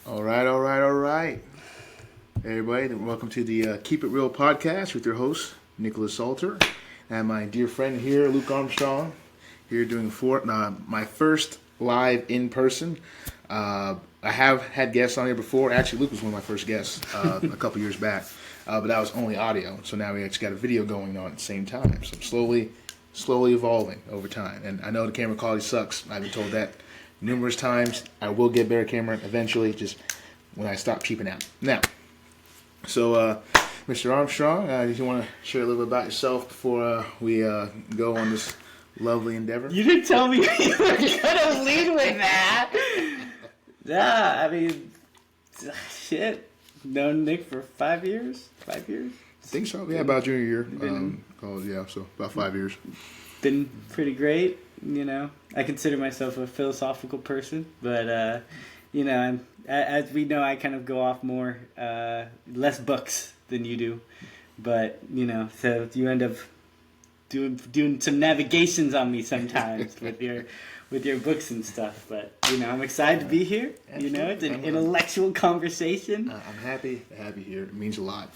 All right, all right, all right. Hey, everybody, and welcome to the Keep It Real podcast with your host, Nicholas Salter, and my dear friend here, Luke Armstrong, here doing my first live in person. I have had guests on here before. Actually, Luke was one of my first guests a couple years back, but that was only audio. So now we actually got a video going on at the same time. So I'm slowly evolving over time. And I know the camera quality sucks. I've been told that numerous times. I will get better camera eventually, just when I stop cheaping out. Now, so Mr. Armstrong, did you want to share a little bit about yourself before we go on this lovely endeavor? You didn't tell me you were going to lead with that. Yeah, I mean, shit. Known Nick for 5 years? 5 years? I think so. Yeah, about junior year. College, yeah, so about 5 years. Been pretty great, you know. I consider myself a philosophical person, but, you know, as we know, I kind of go off more, less books than you do. But, you know, so you end up doing some navigations on me sometimes with your books and stuff. But, you know, I'm excited to be here. You know, it's an intellectual conversation. I'm happy to have you here. It means a lot.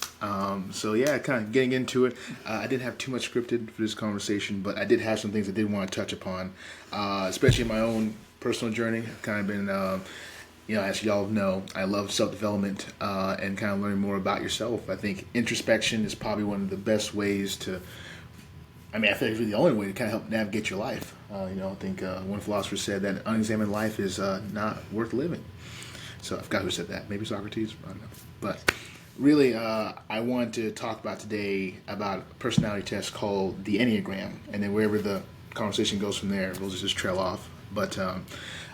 So, yeah, kind of getting into it. I didn't have too much scripted for this conversation, but I did have some things I did want to touch upon, especially in my own personal journey. I've kind of been... you know, as y'all know, I love self-development and kind of learning more about yourself. I think introspection is probably one of the best ways to, I mean, I think it's really the only way to kind of help navigate your life. You know, I think one philosopher said that an unexamined life is not worth living. So I forgot who said that. Maybe Socrates? I don't know. But really, I want to talk about today about a personality test called the Enneagram. And then wherever the conversation goes from there, we'll just trail off. But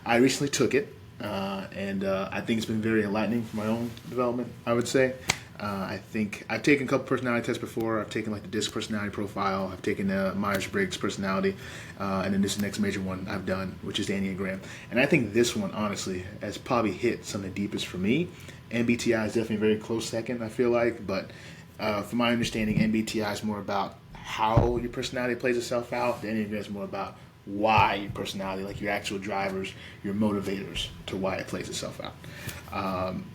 I recently took it. And I think it's been very enlightening for my own development, I would say. I think I've taken a couple personality tests before. I've taken like the DISC personality profile. I've taken the Myers-Briggs personality. And then this is the next major one I've done, which is the Enneagram. And I think this one, honestly, has probably hit some of the deepest for me. MBTI is definitely a very close second, I feel like. But from my understanding, MBTI is more about how your personality plays itself out. The Enneagram is more about why your personality, like your actual drivers, your motivators to why it plays itself out.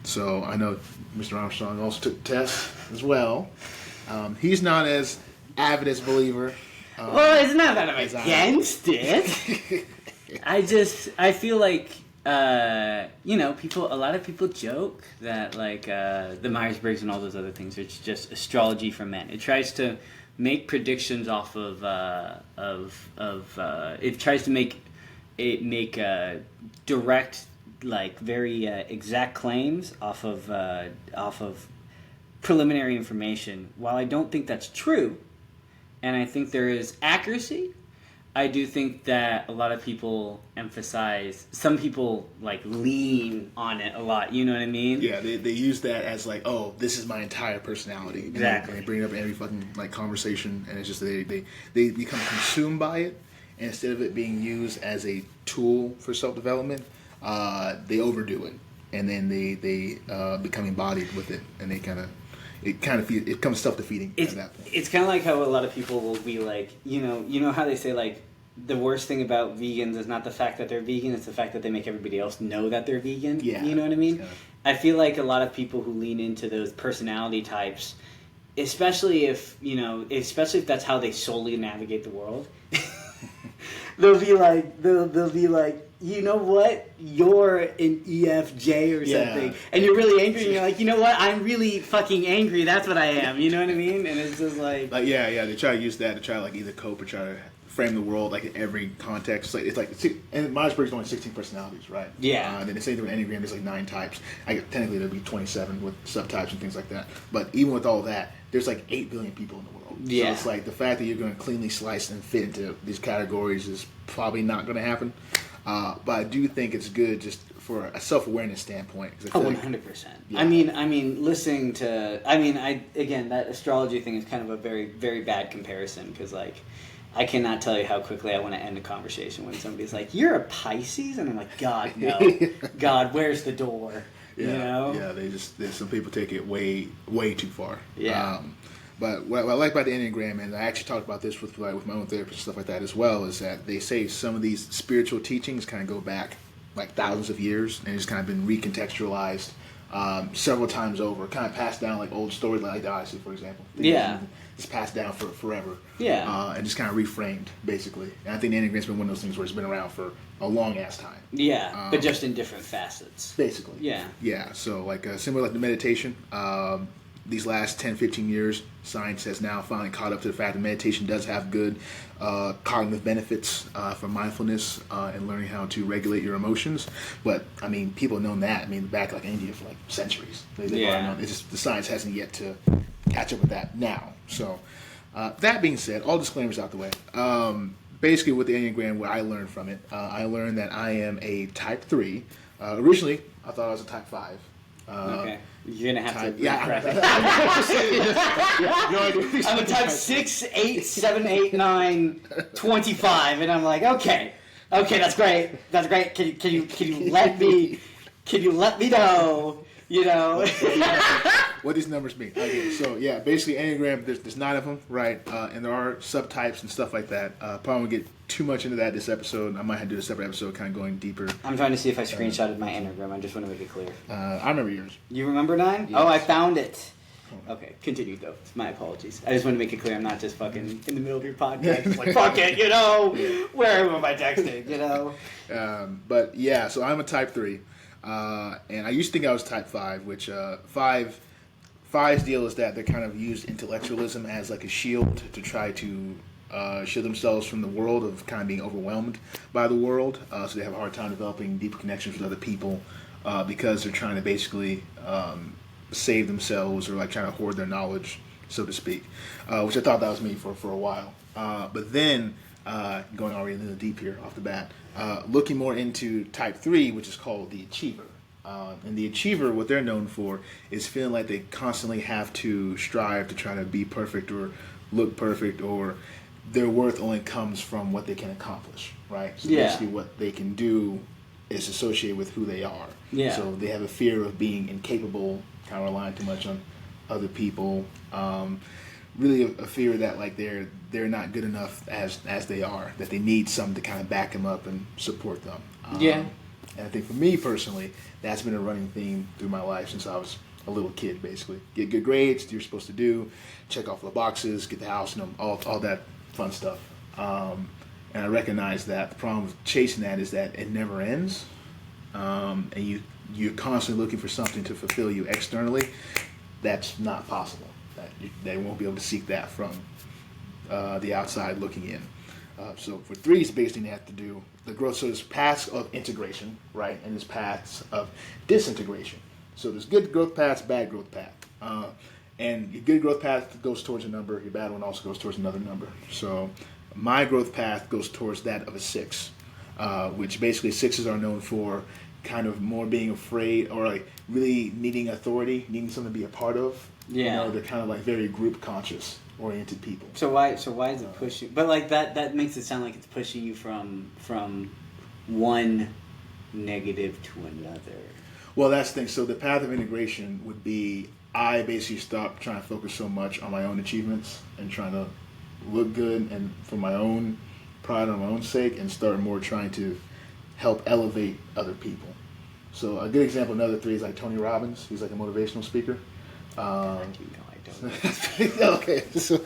So I know Mr. Armstrong also took tests as well. He's not as avid as a believer. Well, it's not that I'm against it. I feel like, you know, a lot of people joke that like the Myers-Briggs and all those other things are just astrology for men. It tries to make predictions off of it tries to make direct, like very exact claims off of preliminary information. While I don't think that's true, and I think there is accuracy, I do think that a lot of people some people like lean on it a lot, you know what I mean? Yeah, they use that as like, oh, this is my entire personality. Exactly. And they bring it up in every fucking like conversation, and it's just they become consumed by it, and instead of it being used as a tool for self-development, they overdo it, and then they become embodied with it, and it becomes self-defeating at that point. It's kind of like how a lot of people will be like, you know how they say like, the worst thing about vegans is not the fact that they're vegan, it's the fact that they make everybody else know that they're vegan. Yeah. You know what I mean? Yeah. I feel like a lot of people who lean into those personality types, especially if that's how they solely navigate the world, they'll be like, you know what? You're an EFJ or something. And you're really angry, and you're like, you know what? I'm really fucking angry. That's what I am. You know what I mean? And it's just like... yeah, they try to use that to try to like either cope or try to frame the world like in every context. And Myers-Briggs is only 16 personalities, right? Yeah. And then the same thing with Enneagram, there's like 9 types. Technically there'd be 27 with subtypes and things like that. But even with all that, there's like 8 billion people in the world. Yeah. So it's like the fact that you're going to cleanly slice and fit into these categories is probably not going to happen. But I do think it's good just for a self-awareness standpoint. 100%. Yeah. I mean, listening to... again, that astrology thing is kind of a very, very bad comparison, because, like, I cannot tell you how quickly I want to end a conversation when somebody's like, you're a Pisces? And I'm like, God, no. God, where's the door? Yeah, you know? Yeah, some people take it way, way too far. Yeah. But what I like about the Enneagram, and I actually talked about this with my own therapist and stuff like that as well, is that they say some of these spiritual teachings kind of go back like thousands of years, and it's kind of been recontextualized several times over, kind of passed down like old stories like the Odyssey, for example. Yeah. It's passed down for forever. Yeah. And just kind of reframed, basically. And I think the Enneagram's been one of those things where it's been around for a long-ass time. Yeah, but just in different facets. Basically. Yeah. Yeah, so like similar like the meditation, these last 10, 15 years, science has now finally caught up to the fact that meditation does have good cognitive benefits for mindfulness and learning how to regulate your emotions. But, I mean, people have known that. I mean, back like India for like centuries. They've already known. It's just the science hasn't yet to catch up with that now. So, that being said, all disclaimers out the way. Basically, with the Enneagram, what I learned from it, I learned that I am a type 3. Originally, I thought I was a type 5. Okay. You're going to have to... Yeah. I'm a type 6, 8, 7, 8, 9, 25. And I'm like, okay, that's great. That's great. Can you let me know, you know? What these numbers mean. Okay, so yeah, basically Enneagram, there's 9 of them, right? And there are subtypes and stuff like that. Probably won't get too much into that this episode. I might have to do a separate episode kind of going deeper. I'm trying to see if I screenshotted my Enneagram. I just want to make it clear. I remember yours. You remember 9? Yes. Oh, I found it. Okay, continue though. My apologies. I just want to make it clear I'm not just fucking in the middle of your podcast. Just like, fuck it, you know? Where am I texting, you know? But yeah, so I'm a type 3. And I used to think I was type 5, which 5's deal is that they kind of use intellectualism as like a shield to try to shield themselves from the world of kind of being overwhelmed by the world. So they have a hard time developing deeper connections with other people because they're trying to basically save themselves or like trying to hoard their knowledge, so to speak, which I thought that was me for a while. But then, going already a little deep here off the bat, looking more into type 3, which is called the achiever. And the achiever, what they're known for is feeling like they constantly have to strive to try to be perfect or look perfect, or their worth only comes from what they can accomplish, right? So basically what they can do is associated with who they are. Yeah. So they have a fear of being incapable, kind of relying too much on other people. Really a fear that like they're not good enough as they are, that they need something to kind of back them up and support them. And I think for me personally, that's been a running theme through my life since I was a little kid, basically. Get good grades, you're supposed to do, check off the boxes, get the house, you know, all that fun stuff. And I recognize that the problem with chasing that is that it never ends. And you're constantly looking for something to fulfill you externally. That's not possible. They won't be able to seek that from the outside looking in. So for 3s, basically they have to do the growth. So there's paths of integration, right? And there's paths of disintegration. So there's good growth paths, bad growth path. And your good growth path goes towards a number. Your bad one also goes towards another number. So my growth path goes towards that of a 6, which basically 6s are known for kind of more being afraid or like really needing authority, needing something to be a part of. Yeah. You know, they're kind of like very group conscious oriented people. So why is it pushing? But like that makes it sound like it's pushing you from one negative to another. Well, that's the thing. So the path of integration would be I basically stop trying to focus so much on my own achievements and trying to look good and for my own pride on my own sake, and start more trying to help elevate other people. So a good example, another 3 is like Tony Robbins. He's like a motivational speaker. Okay, so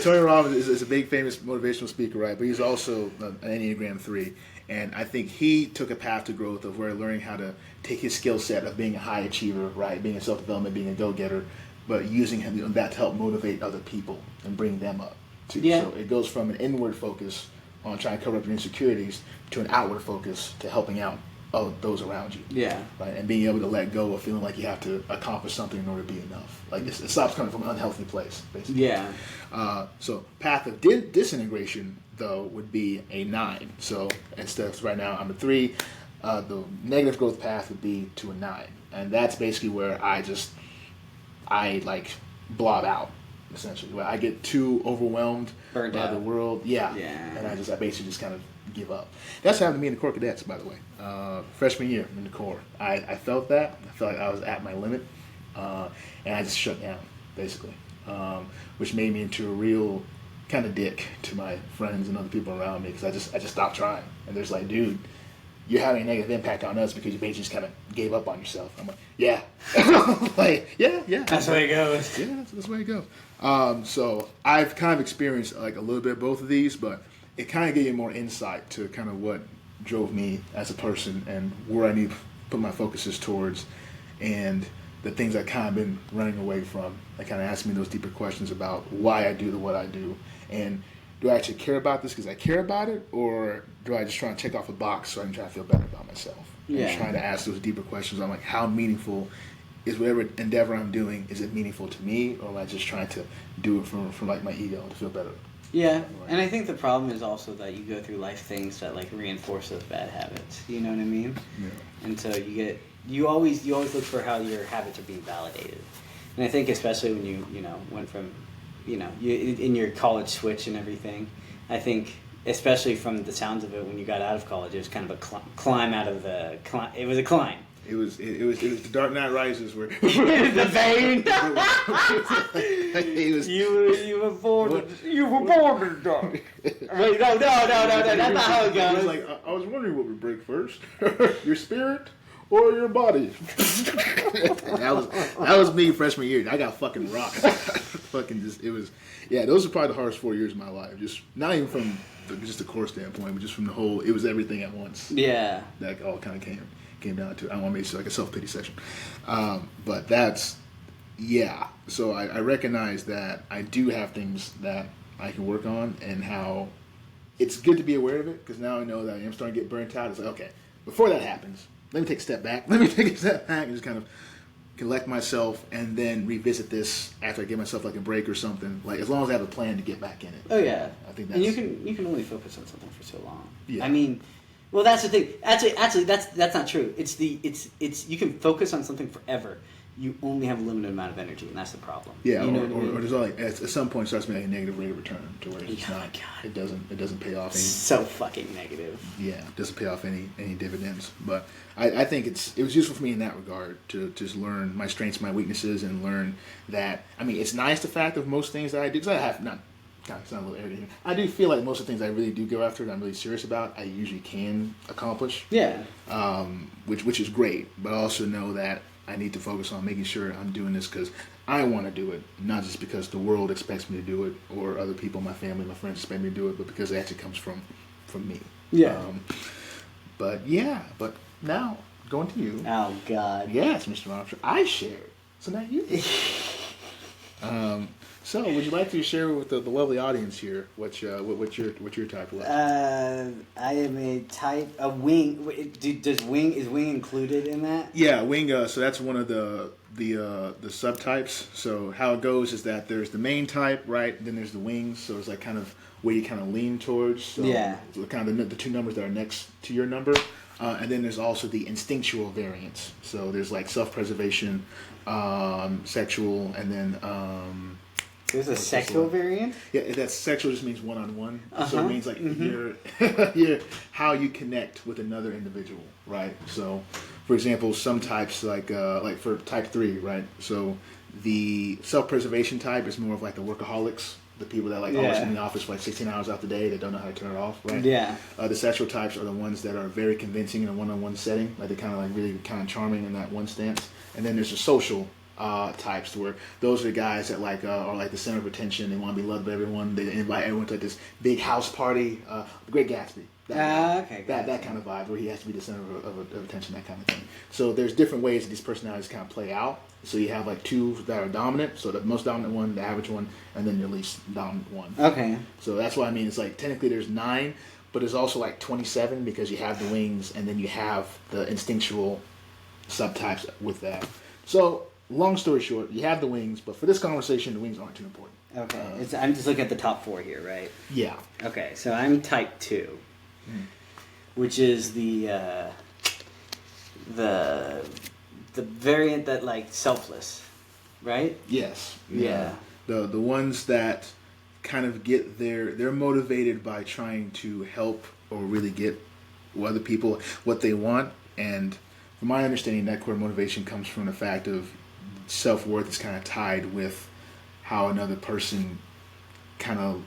Tony Robbins is a big famous motivational speaker, right? But he's also an Enneagram 3, and I think he took a path to growth of where learning how to take his skill set of being a high achiever, right, being a self-development, being a go-getter, but using that to help motivate other people and bring them up too. Yeah. So it goes from an inward focus on trying to cover up your insecurities to an outward focus to helping out those around you. Yeah. Right, and being able to let go of feeling like you have to accomplish something in order to be enough. Like it stops coming from an unhealthy place, basically. Yeah. So path of disintegration though would be a 9. So instead of right now I'm a 3, the negative growth path would be to a 9, and that's basically where I like blob out. Essentially, where I get too overwhelmed Burned by out. the world, and I basically just kind of give up. That's happened to me in the Corps Cadets, by the way. Freshman year in the Corps, I felt that. I felt like I was at my limit, and I just shut down, basically, which made me into a real kind of dick to my friends and other people around me because I just stopped trying. And there's like, dude, you're having a negative impact on us because you basically just kind of gave up on yourself. I'm like, yeah. Like, yeah. That's the way it goes. Yeah, that's the way it goes. So I've kind of experienced like a little bit of both of these, but it kind of gave you more insight to kind of what drove me as a person and where I need to put my focuses towards, and the things I kind of been running away from. That kind of asked me those deeper questions about why I do what I do, and do I actually care about this because I care about it, or do I just try to check off a box so I can try to feel better about myself? Yeah. And trying to ask those deeper questions. I'm like, how meaningful is whatever endeavor I'm doing? Is it meaningful to me, or am I just trying to do it for like my ego to feel better? Yeah, and I think the problem is also that you go through life things that like reinforce those bad habits. You know what I mean? Yeah. And so you always look for how your habits are being validated. And I think especially when you went from you in your college switch and everything, I think especially from the sounds of it, when you got out of college, it was kind of a climb out of the it was a climb. It was the Dark Knight Rises where The vein. You were born to die. Wait, no, that's not how it It was goes. like I was wondering what would break first, your spirit or your body. that was me freshman year. I got fucking rocked. Fucking just it was those are probably the hardest 4 years of my life. Just not even from just the course standpoint, but just from the whole. It was everything at once. Yeah. That all kind of came down to. I don't want to make it like a self-pity session, but that's so I recognize that I do have things that I can work on, and how it's good to be aware of it, because now I know that I am starting to get burnt out. It's like, okay, before that happens, let me take a step back and just kind of collect myself, and then revisit this after I give myself like a break or something, like as long as I have a plan to get back in it. Oh yeah. I think and that's, you can only focus on something for so long. Yeah. I mean, well, that's the thing. Actually, that's not true. It's you can focus on something forever. You only have a limited amount of energy, and that's the problem. Yeah, you know or there's only at some point it starts making a negative rate of return to where it's Oh my not. God. It doesn't pay off any. So fucking negative. Yeah, it doesn't pay off any dividends. But I think it was useful for me in that regard to just learn my strengths, my weaknesses, and learn that. I mean, it's nice the fact of most things that I do, because I have not. God, it's not a little arrogant here. I do feel like most of the things I really do go after that I'm really serious about, I usually can accomplish. Yeah. Which is great, but I also know that I need to focus on making sure I'm doing this because I want to do it, not just because the world expects me to do it, or other people, my family, my friends expect me to do it, but because it actually comes from me. Yeah. But now going to you. Oh God. Yes, Mr. Armstrong, I shared. So now you. So would you like to share with the lovely audience here what your type was? I am a type a wing. Is wing included in that? Yeah, wing. So that's one of the subtypes. So how it goes is that there's the main type, right? Then there's the wings. So it's like kind of where you kind of lean towards. So So kind of the two numbers that are next to your number, and then there's also the instinctual variants. So there's like self-preservation, sexual, and then. There's a sexual variant? Yeah, that sexual just means one-on-one. So Uh-huh. it means like you're how you connect with another individual, right? So, for example, some types like for type 3, right? So the self-preservation type is more of like the workaholics, the people that like always in the office for like 16 hours out the day, they don't know how to turn it off, right? Yeah. The sexual types are the ones that are very convincing in a one-on-one setting, like they're kind of like really kind of charming in that one stance. And then there's the social types, where those are the guys that like are like the center of attention. They want to be loved by everyone. They invite everyone to like this big house party. The Great Gatsby. Okay. That kind of vibe, where he has to be the center of attention, that kind of thing. So there's different ways that these personalities kind of play out. So you have like two that are dominant. So the most dominant one, the average one, and then your least dominant one. Okay. So that's why I mean it's like technically there's 9, but there's also like 27 because you have the wings and then you have the instinctual subtypes with that. So long story short, you have the wings, but for this conversation, the wings aren't too important. Okay. I'm just looking at the top 4 here, right? Yeah. Okay, so I'm type 2, which is the variant that like selfless, right? Yes. Yeah. The ones that kind of they're motivated by trying to help or really get other people what they want, and from my understanding, that core motivation comes from the fact of self-worth is kind of tied with how another person kind of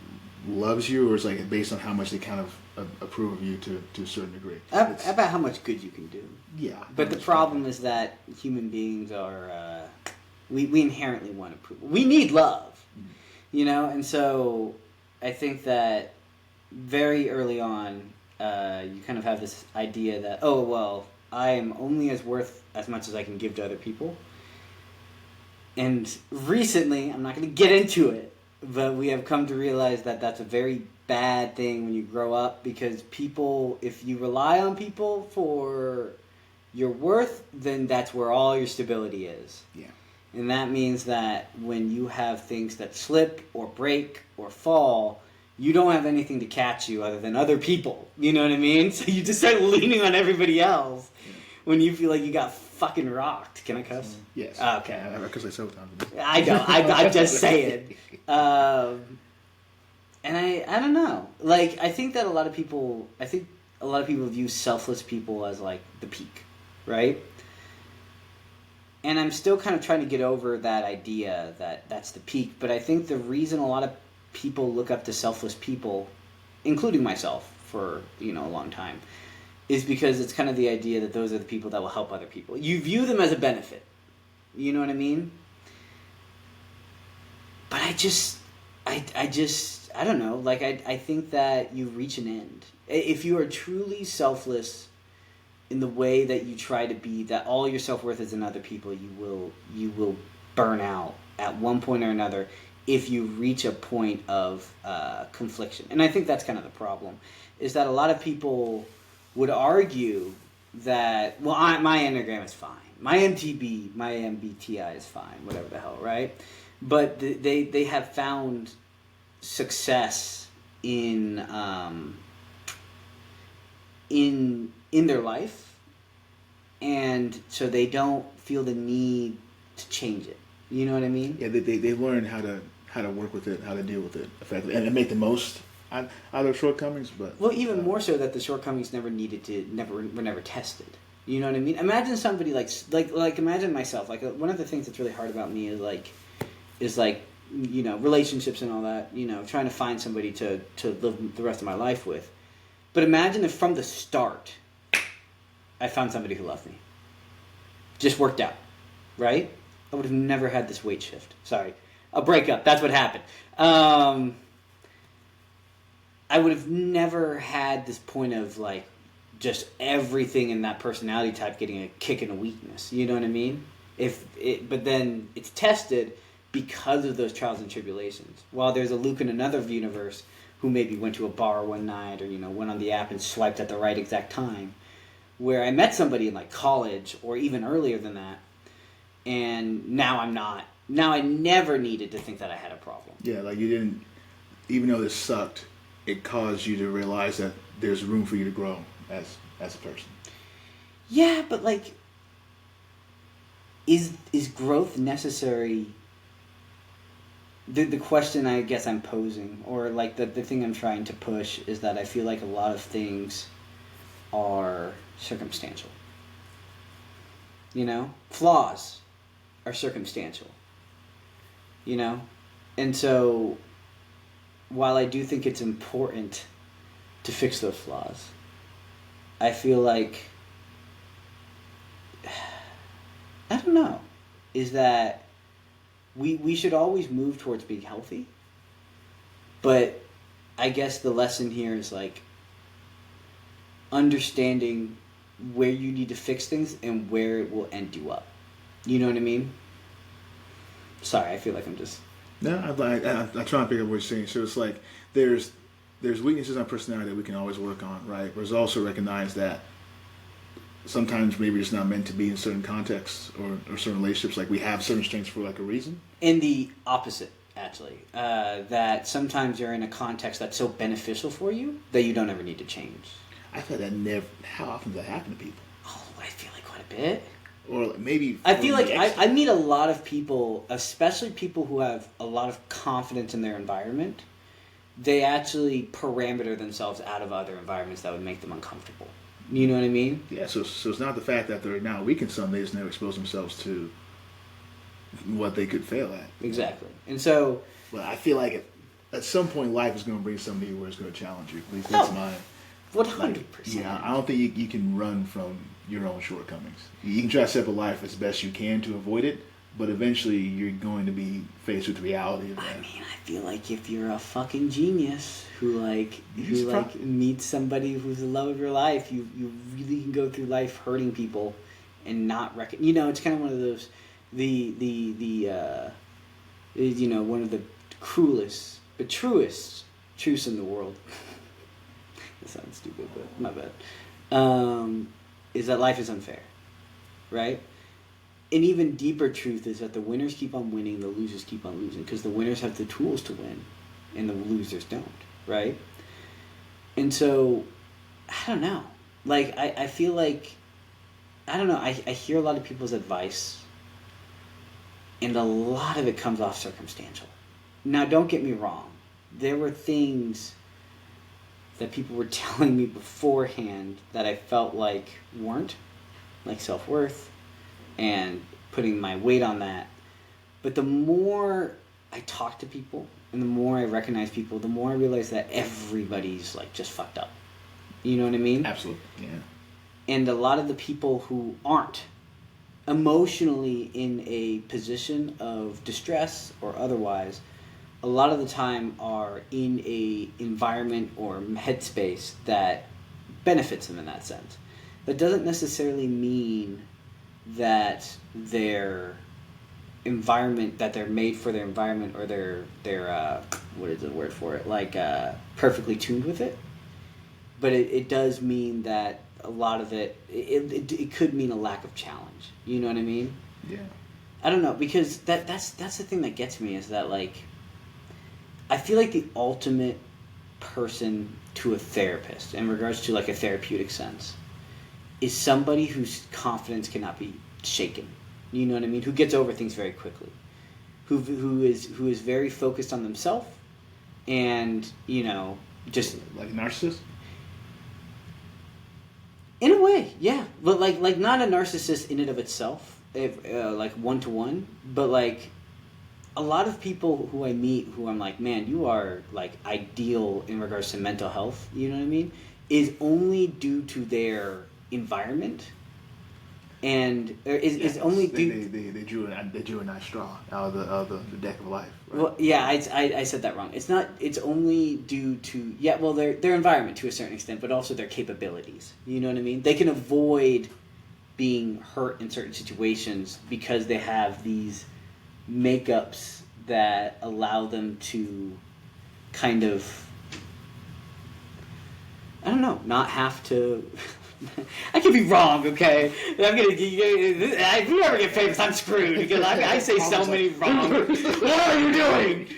loves you, or is like based on how much they kind of approve of you to a certain degree? About how much good you can do. Yeah. But the problem is that human beings are, we inherently want approval. We need love, you know? And so I think that very early on, you kind of have this idea that, oh, well, I am only as worth as much as I can give to other people. And recently, I'm not going to get into it, but we have come to realize that that's a very bad thing when you grow up, because people, if you rely on people for your worth, then that's where all your stability is. Yeah. And that means that when you have things that slip or break or fall, you don't have anything to catch you other than other people. You know what I mean? So you just start leaning on everybody else when you feel like you got fucking rocked. Can I cuss? Yes. Okay. Because I so times. I know. I'm just saying. And I don't know. Like, I think a lot of people view selfless people as like the peak, right? And I'm still kind of trying to get over that idea that that's the peak. But I think the reason a lot of people look up to selfless people, including myself for, a long time, is because it's kind of the idea that those are the people that will help other people. You view them as a benefit. You know what I mean? But I don't know. Like, I think that you reach an end. If you are truly selfless in the way that you try to be, that all your self-worth is in other people, you will burn out at one point or another if you reach a point of confliction. And I think that's kind of the problem, is that a lot of people would argue that, well, my Enneagram is fine. My MTB, my MBTI is fine, whatever the hell, right? But they have found success in their life, and so they don't feel the need to change it. You know what I mean? Yeah, they learn how to work with it, how to deal with it effectively, and make the most out of their shortcomings. But even more so that the shortcomings were never tested. You know what I mean? Imagine somebody like imagine myself. Like, one of the things that's really hard about me is relationships and all that. Trying to find somebody to live the rest of my life with. But imagine if from the start I found somebody who loved me. Just worked out, right? I would have never had this weight shift. Sorry. A breakup. That's what happened. I would have never had this point of, like, just everything in that personality type getting a kick and a weakness. You know what I mean? But then it's tested because of those trials and tribulations. While there's a Luke in another universe who maybe went to a bar one night or, went on the app and swiped at the right exact time, where I met somebody in, like, college or even earlier than that, and now I'm not. Now I never needed to think that I had a problem. Yeah, like, you didn't, even though this sucked, it caused you to realize that there's room for you to grow as a person. Yeah, but, like, is growth necessary? The question I guess I'm posing, or like the thing I'm trying to push, is that I feel like a lot of things are circumstantial. Flaws are circumstantial. And so while I do think it's important to fix those flaws, I feel like, I don't know, is that we should always move towards being healthy. But I guess the lesson here is, like, understanding where you need to fix things and where it will end you up. You know what I mean? Sorry, I feel like I'm just... No, I'm trying to pick up what you're saying. So it's like there's weaknesses on personality that we can always work on, right? But it's also recognize that sometimes maybe it's not meant to be in certain contexts or certain relationships. Like, we have certain strengths for, like, a reason. And the opposite, actually. That sometimes you're in a context that's so beneficial for you that you don't ever need to change. I thought that never... How often does that happen to people? Oh, I feel like quite a bit. Or maybe... I feel like I meet a lot of people, especially people who have a lot of confidence in their environment. They actually parameter themselves out of other environments that would make them uncomfortable. You know what I mean? Yeah, so it's not the fact that they're now weak in some, they just never expose themselves to what they could fail at. Exactly. And so... Well, I feel like at some point, life is going to bring somebody where it's going to challenge you. At least that's my. 100%. Yeah, I don't think you can run from your own shortcomings. You can try to set up a life as best you can to avoid it, but eventually you're going to be faced with the reality of that. I mean, I feel like if you're a fucking genius who meets somebody who's the love of your life, you really can go through life hurting people and not it's kind of one of those one of the cruelest but truest truths in the world. That sounds stupid, but my bad. Is that life is unfair, right? An even deeper truth is that the winners keep on winning, the losers keep on losing, because the winners have the tools to win, and the losers don't, right? And so, I don't know. Like, I feel like, I don't know, I hear a lot of people's advice, and a lot of it comes off circumstantial. Now, don't get me wrong. There were things that people were telling me beforehand that I felt like weren't, like self-worth and putting my weight on that. But the more I talk to people and the more I recognize people, the more I realize that everybody's like just fucked up. You know what I mean? Absolutely, yeah. And a lot of the people who aren't emotionally in a position of distress or otherwise, a lot of the time are in a environment or headspace that benefits them in that sense. That doesn't necessarily mean that their environment, that they're made for their environment, or they're what is the word for it, like perfectly tuned with it. But it does mean that a lot of it could mean a lack of challenge. You know what I mean? Yeah. I don't know, because that's the thing that gets me, is that, like, I feel like the ultimate person to a therapist, in regards to like a therapeutic sense, is somebody whose confidence cannot be shaken. You know what I mean? Who gets over things very quickly, who is very focused on themselves, and just like a narcissist. In a way, yeah, but like not a narcissist in and of itself, like one-to-one, but like a lot of people who I meet who I'm like, man, you are like ideal in regards to mental health, you know what I mean, is only due to their environment, and is only due. They drew a nice straw out of the deck of life. Right? Well, yeah, I said that wrong. It's not. It's only due to their environment to a certain extent, but also their capabilities. You know what I mean? They can avoid being hurt in certain situations because they have these makeups that allow them to kind of, I don't know, not have to. I could be wrong, okay? If you ever get famous, I'm screwed because I say so many wrong. What are you doing?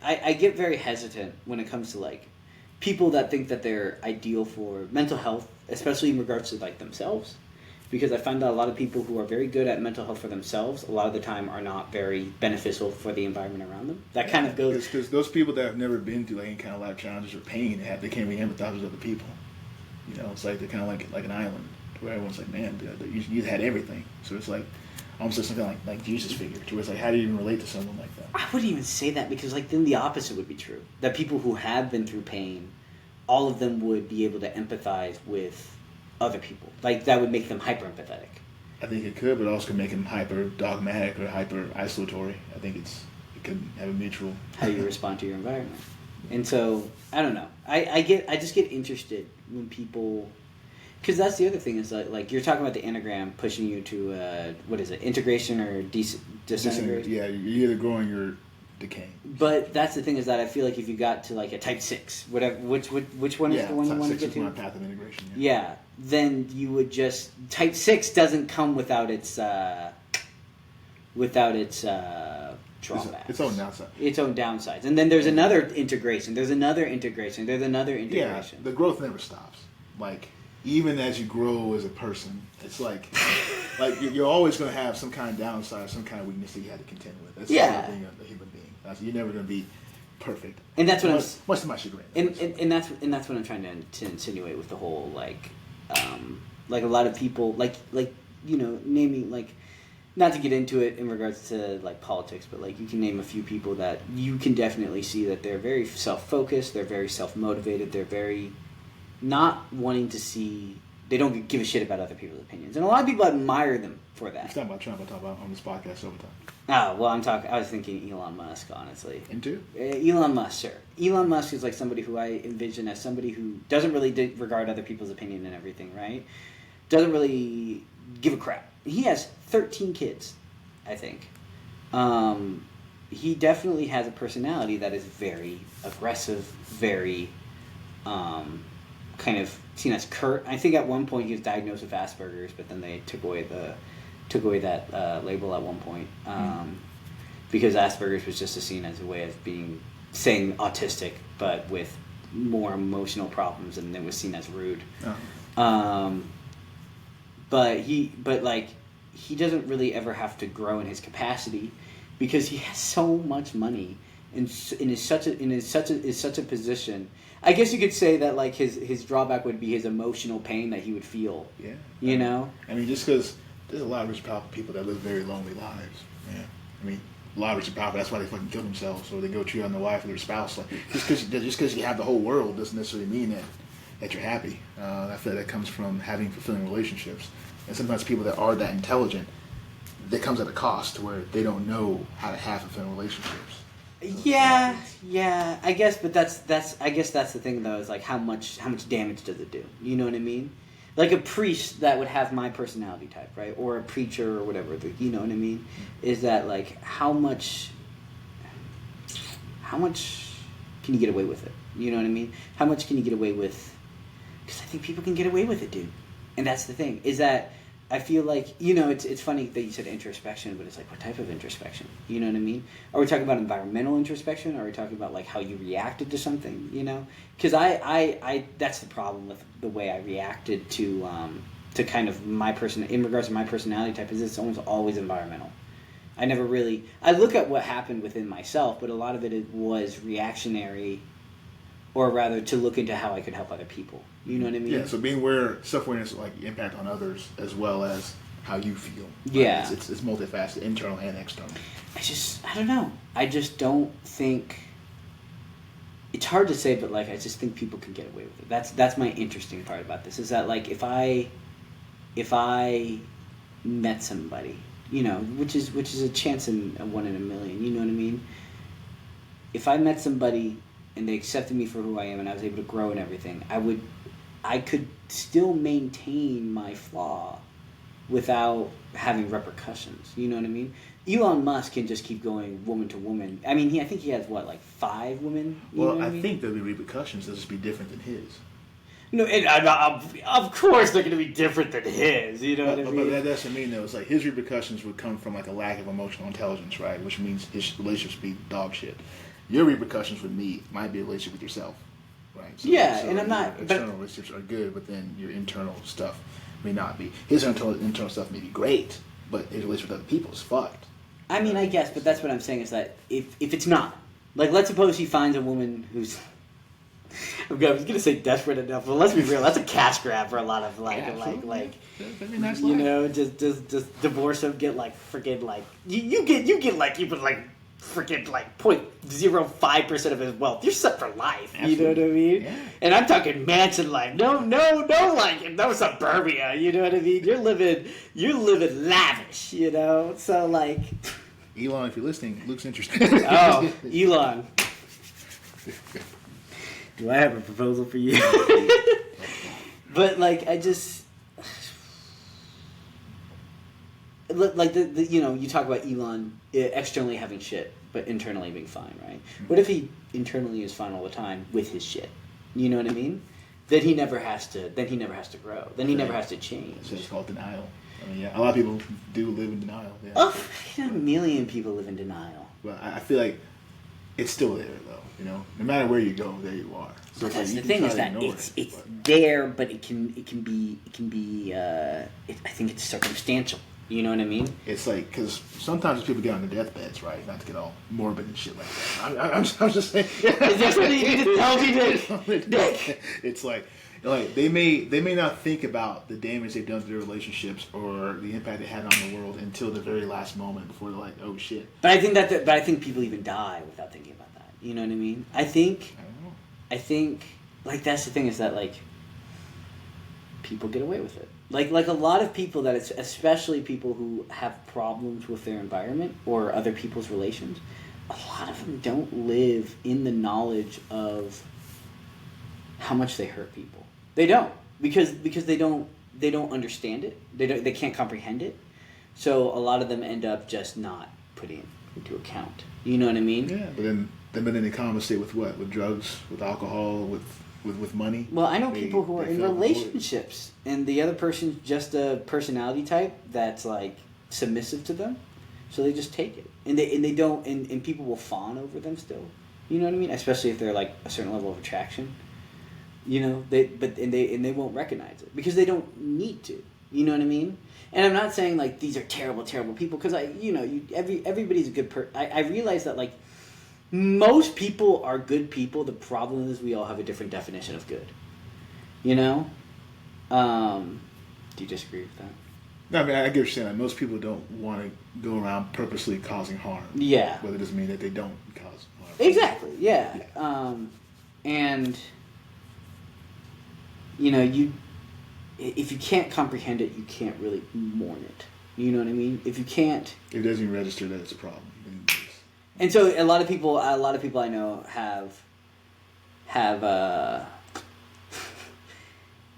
I get very hesitant when it comes to like people that think that they're ideal for mental health, especially in regards to like themselves. Because I find that a lot of people who are very good at mental health for themselves, a lot of the time are not very beneficial for the environment around them. That kind of goes... Because those people that have never been through like any kind of life challenges or pain, they can't really empathize with other people. It's like they're kind of like an island where everyone's like, man, you had everything. So it's like almost like something like Jesus figure, to where it's like, how do you even relate to someone like that? I wouldn't even say that, because like then the opposite would be true. That people who have been through pain, all of them would be able to empathize with other people. Like that would make them hyper empathetic. I think it could, but it also could make them hyper dogmatic or hyper isolatory. I think it could have a mutual how you respond to your environment. And so I don't know. I just get interested when people, because that's the other thing is like you're talking about the Enneagram pushing you to what is it, integration or disintegration? Yeah, you're either growing or decaying. But that's the thing is that I feel like if you got to like a type 6, whatever, which one is the one you want to get to? Yeah, type 6 is my path of integration. Yeah, then you would just type 6 doesn't come without its drawbacks. Its own downsides. Its own downsides, and then there's another integration. There's another integration. There's another integration. Yeah, the growth never stops. Like even as you grow as a person, it's like you're always going to have some kind of downside, some kind of weakness that you had to contend with. That's being a human being. You're never going to be perfect. And that's what much to my chagrin. And that's what I'm trying to insinuate with the whole like a lot of people like naming like not to get into it in regards to like politics, but like you can name a few people that you can definitely see that they're very self-focused, they're very self-motivated, they're very not wanting to see, they don't give a shit about other people's opinions. And a lot of people admire them for that. You're talking about Trump, I talk about on this podcast all the time. Oh, well, I was thinking Elon Musk, honestly. Into? Elon Musk, sure. Elon Musk is like somebody who I envision as somebody who doesn't really regard other people's opinion and everything, right? Doesn't really give a crap. He has 13 kids, I think. He definitely has a personality that is very aggressive, very kind of seen as curt. I think at one point he was diagnosed with Asperger's, but then they took away that label at one point because Asperger's was just seen as a way of saying autistic, but with more emotional problems, and then was seen as rude. Oh. But he doesn't really ever have to grow in his capacity because he has so much money and is such a position. I guess you could say that like his drawback would be his emotional pain that he would feel. Yeah. You know? I mean, just because there's a lot of rich and powerful people that live very lonely lives. Yeah. I mean, a lot of rich and powerful, that's why they fucking kill themselves, or they go cheat on their wife or their spouse. Like, just because you have the whole world doesn't necessarily mean that you're happy. I feel like that comes from having fulfilling relationships. And sometimes people that are that intelligent, that comes at a cost where they don't know how to have fulfilling relationships. Yeah, I guess, but that's the thing though, is like how much damage does it do? You know what I mean? Like a priest that would have my personality type, right? Or a preacher or whatever, you know what I mean? Is that like how much can you get away with it? You know what I mean? How much can you get away with? Because I think people can get away with it, dude. And that's the thing, is that I feel like, you know, it's funny that you said introspection, but it's like, what type of introspection? You know what I mean? Are we talking about environmental introspection? Are we talking about like how you reacted to something, you know? Because I that's the problem with the way I reacted to kind of my person, in regards to my personality type, is it's almost always environmental. I look at what happened within myself, but a lot of it was reactionary, or rather to look into how I could help other people. You know what I mean? Yeah, so being aware, self-awareness, like impact on others as well as how you feel. Yeah. It's multifaceted, internal and external. I don't know. I just don't think, it's hard to say, but like, I just think people can get away with it. That's my interesting part about this, is that like, if I met somebody, you know, which is a chance in a 1 in a million, you know what I mean? If I met somebody and they accepted me for who I am and I was able to grow and everything, I could still maintain my flaw without having repercussions. You know what I mean? Elon Musk can just keep going woman to woman. I mean, I think he has, what, like 5 women? Well, I think there'll be repercussions. They'll just be different than his. No, of course they're going to be different than his. You know what I mean? But that doesn't mean, though. It's like his repercussions would come from like a lack of emotional intelligence, right? Which means his relationships would be dog shit. Your repercussions with me might be a relationship with yourself. Right. So, yeah, so and I'm not. External relationships are good, but then your internal stuff may not be. His internal stuff may be great, but his relationship with other people is fucked. I mean, I guess, but that's what I'm saying, is that if it's not, like, let's suppose he finds a woman who's, I was gonna say desperate enough, but let's be real, that's a cash grab for a lot of like that'd be nice, you know, just divorce him, get like freaking like you get like even like freaking like 0.05% of his wealth. You're set for life. Absolutely. You know what I mean? Yeah. And I'm talking mansion life. No, like no suburbia. You know what I mean? You're living lavish. You know, so like. Elon, if you're listening, Luke's interested. Oh, Elon. Do I have a proposal for you? But like, I just. Like the you know, you talk about Elon externally having shit, but internally being fine, right? Mm-hmm. What if he internally is fine all the time with his shit? You know what I mean? Then he never has to. Then he never has to grow. Then he never has to change. So it's called denial. I mean, yeah, a lot of people do live in denial. Yeah. Oh, a million people live in denial. But I feel like it's still there, though. You know, no matter where you go, there you are. So but that's the thing, is that it's there, but it can be. I think it's circumstantial. You know what I mean? It's like, because sometimes people get on the deathbeds, right? Not to get all morbid and shit like that. I'm just saying. Is there something you need to tell me, Nick? It's like they may not think about the damage they've done to their relationships or the impact they had on the world until the very last moment before they're like, oh shit. But I think people even die without thinking about that. You know what I mean? I think like that's the thing is that like people get away with it. Like a lot of people that it's especially people who have problems with their environment or other people's relations, a lot of them don't live in the knowledge of how much they hurt people. They don't because they don't understand it. They can't comprehend it. So a lot of them end up just not putting it into account. You know what I mean? Yeah, but then they compensate with what? With drugs, with alcohol, with money. Well, I know people who are in relationships, and the other person's just a personality type that's like submissive to them, so they just take it, and they don't, and people will fawn over them still. You know what I mean? Especially if they're like a certain level of attraction. You know, they won't recognize it because they don't need to. You know what I mean? And I'm not saying like these are terrible people because everybody's a good person. I realize that like. Most people are good people. The problem is we all have a different definition of good. You know? Do you disagree with that? No, I mean, I get what you're saying. Like, most people don't want to go around purposely causing harm. Yeah. Whether it doesn't mean that they don't cause harm. Exactly, yeah. And, you know, if you can't comprehend it, you can't really mourn it. You know what I mean? If you can't... If it doesn't even register that it's a problem. And so a lot of people I know have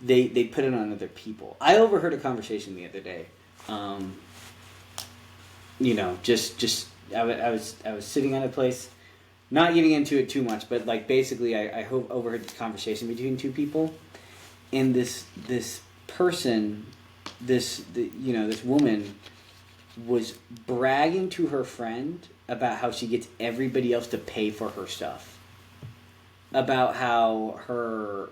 they put it on other people. I overheard a conversation the other day. You know, just I was sitting at a place, not getting into it too much, but like basically I overheard the conversation between two people, and this person, this woman was bragging to her friend about how she gets everybody else to pay for her stuff. About how her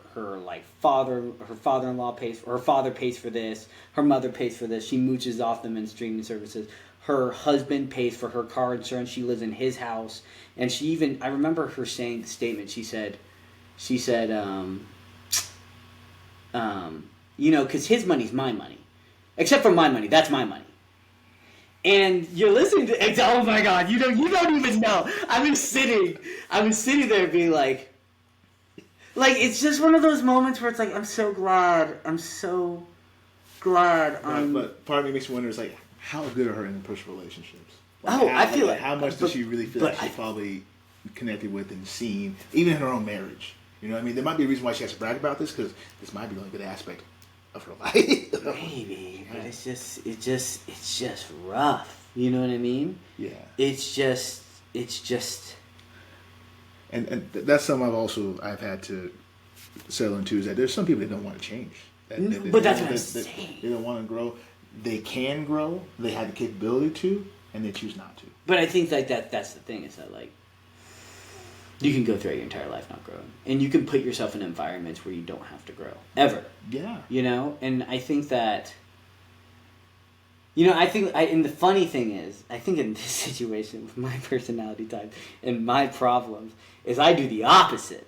father-in-law pays for, her father pays for this, her mother pays for this, she mooches off them in streaming services. Her husband pays for her car insurance, she lives in his house, and she even, I remember her saying the statement, she said, you know, because his money's my money. Except for my money, that's my money. And you're listening to it, oh my god, you don't even know. I've been sitting there being like it's just one of those moments where it's like I'm so glad. But part of me makes me wonder is like how good are her interpersonal relationships? Like, I feel like how much does she really feel like she's probably connected with and seen, even in her own marriage? You know what I mean? There might be a reason why she has to brag about this because this might be the only good aspect of her life. Maybe, but it's just rough. You know what I mean? Yeah. It's just. And that's something I've had to settle into is that there's some people that don't want to change. But that's what I'm saying. They don't want to grow. They can grow. They have the capability to, and they choose not to. But I think that's the thing is that like. You can go throughout your entire life not growing. And you can put yourself in environments where you don't have to grow. Ever. Yeah. You know? And I think that... You know, and the funny thing is, I think in this situation with my personality type and my problems, is I do the opposite.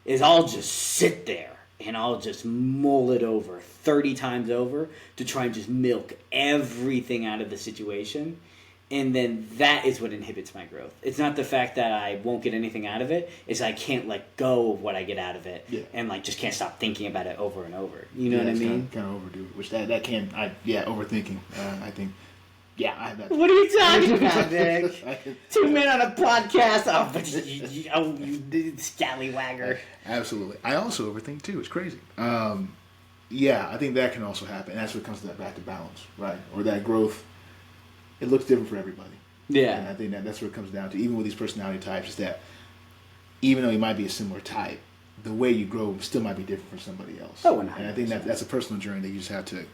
Is I'll just sit there and I'll just mull it over 30 times over to try and just milk everything out of the situation. And then that is what inhibits my growth. It's not the fact that I won't get anything out of it. It's I can't let go of what I get out of it. Yeah. And like just can't stop thinking about it over and over. You know what I mean? Kind of overdo it. Which that can, overthinking. I think, I have that. What are you talking about, Nick? 2 men on a podcast. Oh, but you scallywagger. Absolutely. I also overthink too. It's crazy. I think that can also happen. And that's what comes to that back to balance, right? Or that growth. It looks different for everybody. Yeah. And I think that's what it comes down to. Even with these personality types, is that even though you might be a similar type, the way you grow still might be different for somebody else. Oh, 100%. And I think that's a personal journey that you just have to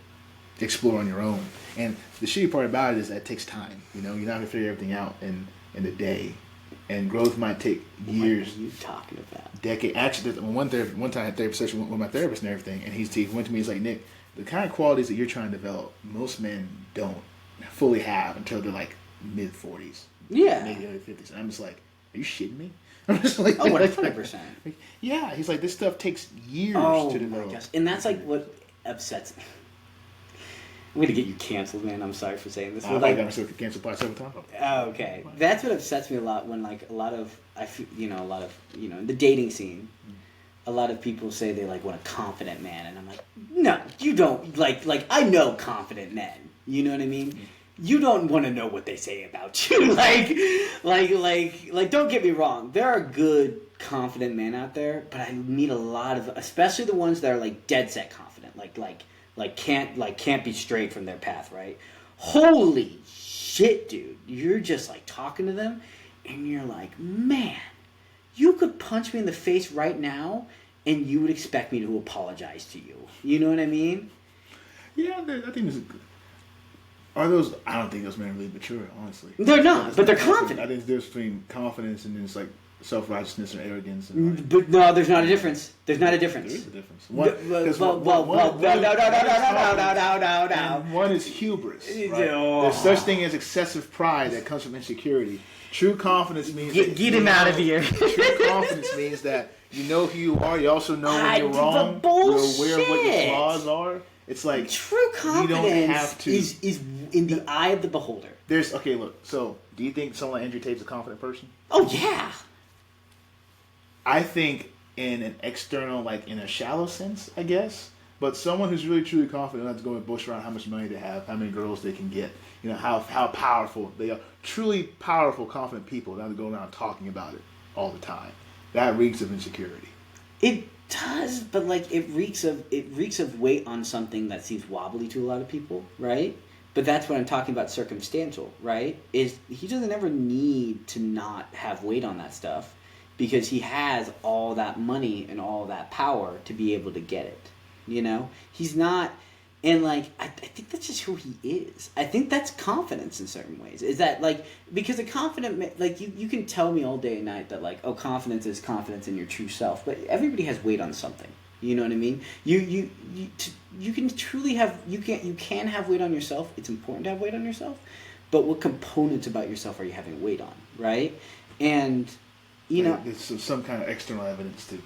explore on your own. And the shitty part about it is that it takes time. You know, you're not going to figure everything out in a day. And growth might take years. What are you talking about? Decade. Actually, one time I had a therapy session with my therapist and everything, and he went to me, he's like, Nick, the kind of qualities that you're trying to develop, most men don't. fully have until they're like mid 40s. Yeah. Maybe early 50s. And I'm just like, are you shitting me? I'm just like, Oh, 100%. Yeah, he's like, this stuff takes years Oh to my develop. gosh. And that's like what upsets me. I'm gonna get you canceled, man. I'm sorry for saying this. I got myself canceled by several times. Oh, okay. That's what upsets me a lot when like a lot of in the dating scene, a lot of people say they like want a confident man, and I'm like, no, you don't. Like I know confident men. You know what I mean? You don't want to know what they say about you. like don't get me wrong. There are good confident men out there, but I meet a lot of, especially the ones that are like dead set confident, can't be straight from their path, right? Holy shit, dude. You're just like talking to them and you're like, man, you could punch me in the face right now and you would expect me to apologize to you. You know what I mean? Yeah, I think there's are those, I don't think those men are really mature, honestly. They're not, but they're confident. I think there's between confidence and there's like self-righteousness and arrogance. And like, but no, there's not a difference. There's not a difference. there is a difference. One is hubris. Right? There's such thing as excessive pride that comes from insecurity. True confidence means get him out of here. True confidence means that you know who you are. You also know when you're wrong. You're aware of what your flaws are. It's like true confidence you don't have to, is in the eye of the beholder. There's okay. Look, so do you think someone like Andrew Tate's a confident person? Oh yeah. I think in an external, like in a shallow sense, I guess. But someone who's really truly confident, not to go and boast around how much money they have, how many girls they can get, how powerful they are. Truly powerful, confident people, not to go around talking about it all the time. That reeks of insecurity. It does, but like it reeks of weight on something that seems wobbly to a lot of people, right? But that's what I'm talking about, circumstantial, right? Is he doesn't ever need to not have weight on that stuff because he has all that money and all that power to be able to get it. He's not, and like I think that's just who he is. I think that's confidence in certain ways. Is that like, because a confident, like you can tell me all day and night that like, oh, confidence is confidence in your true self, but everybody has weight on something. You know what I mean? You can truly have, you can have weight on yourself. It's important to have weight on yourself, but what components about yourself are you having weight on, right? And it's some kind of external evidence to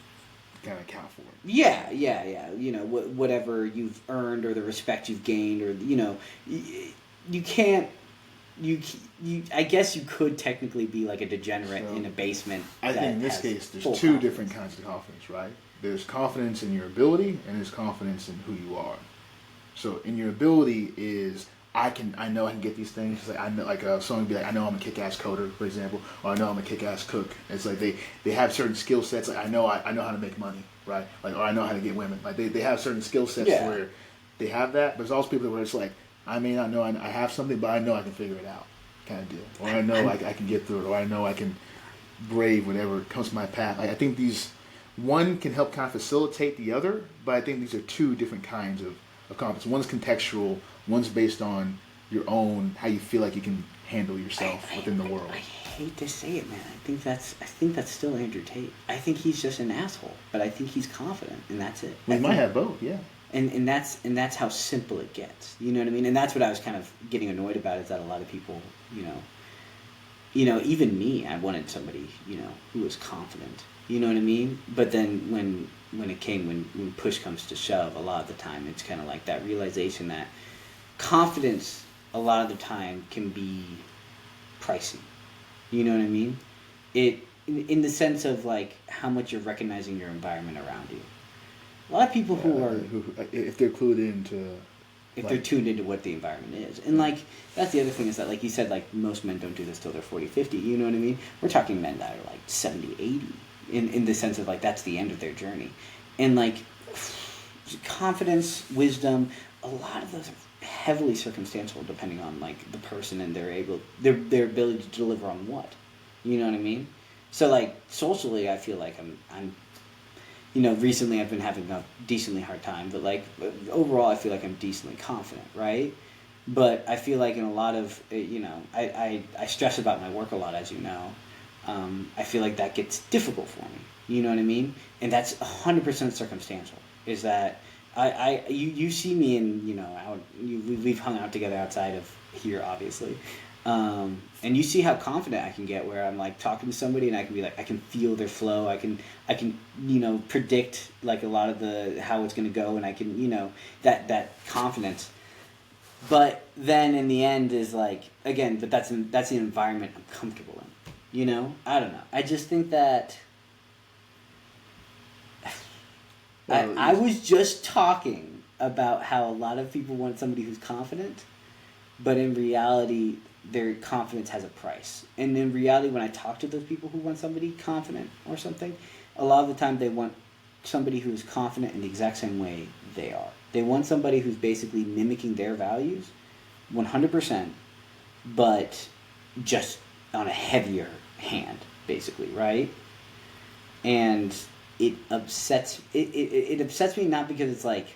kind of account for it. Yeah. Whatever you've earned or the respect you've gained, or you can't. I guess you could technically be like a degenerate in a basement. I think in this case, there's two different kinds of confidence, right? There's confidence in your ability, and there's confidence in who you are. So, in your ability is I know I can get these things. Like I know, like someone would be like, I know I'm a kick-ass coder, for example, or I know I'm a kick-ass cook. It's like they have certain skill sets. Like I know how to make money, right? Like, or I know how to get women. Like they have certain skill sets where they have that. But there's also people where it's like, I may not know I have something, but I know I can figure it out, kind of deal. Or I know I can get through it, or I know I can brave whatever comes to my path. Like, I think one can help kind of facilitate the other, but I think these are two different kinds of confidence. One's contextual, one's based on your own, how you feel like you can handle yourself within the world. I hate to say it, man. I think that's still Andrew Tate. I think he's just an asshole, but I think he's confident, and that's it. We might have both, yeah. And that's how simple it gets. You know what I mean? And that's what I was kind of getting annoyed about, is that a lot of people, even me, I wanted somebody, who was confident. You know what I mean? But then when push comes to shove, a lot of the time it's kind of like that realization that confidence a lot of the time can be pricey. You know what I mean? In the sense of like how much you're recognizing your environment around you. A lot of people if they're clued into, they're tuned into what the environment is. And like that's the other thing, is that like you said, like most men don't do this till they're 40, 50. You know what I mean? We're talking men that are like 70, 80. In the sense of like that's the end of their journey, and like confidence, wisdom, a lot of those are heavily circumstantial depending on like the person and their ability to deliver on what, you know what I mean? So like socially, I feel like I'm recently I've been having a decently hard time, but like overall I feel like I'm decently confident, right? But I feel like in a lot of I stress about my work a lot, as you know. I feel like that gets difficult for me. You know what I mean? And that's 100% circumstantial. Is that you see me in out, we've hung out together outside of here, obviously. And you see how confident I can get, where I'm like talking to somebody and I can be like, I can feel their flow. I can predict like a lot of how it's going to go, and I can, that confidence. But then in the end is like, again, but that's the environment I'm comfortable in. I don't know. I just think that I was just talking about how a lot of people want somebody who's confident, but in reality, their confidence has a price. And in reality, when I talk to those people who want somebody confident or something, a lot of the time they want somebody who is confident in the exact same way they are. They want somebody who's basically mimicking their values 100%, but just on a heavier hand, basically, right? And it upsets me, not because it's like,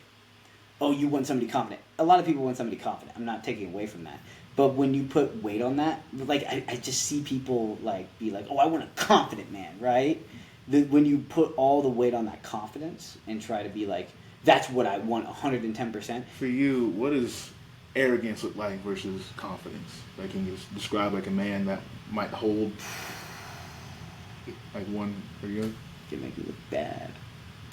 oh, you want somebody confident. A lot of people want somebody confident. I'm not taking away from that. But when you put weight on that, like I just see people like be like, oh, I want a confident man, right? When you put all the weight on that confidence and try to be like, that's what I want 110%. For you, what does arrogance look like versus confidence? Like, can you describe like a man that might hold like one for you? You can make me look bad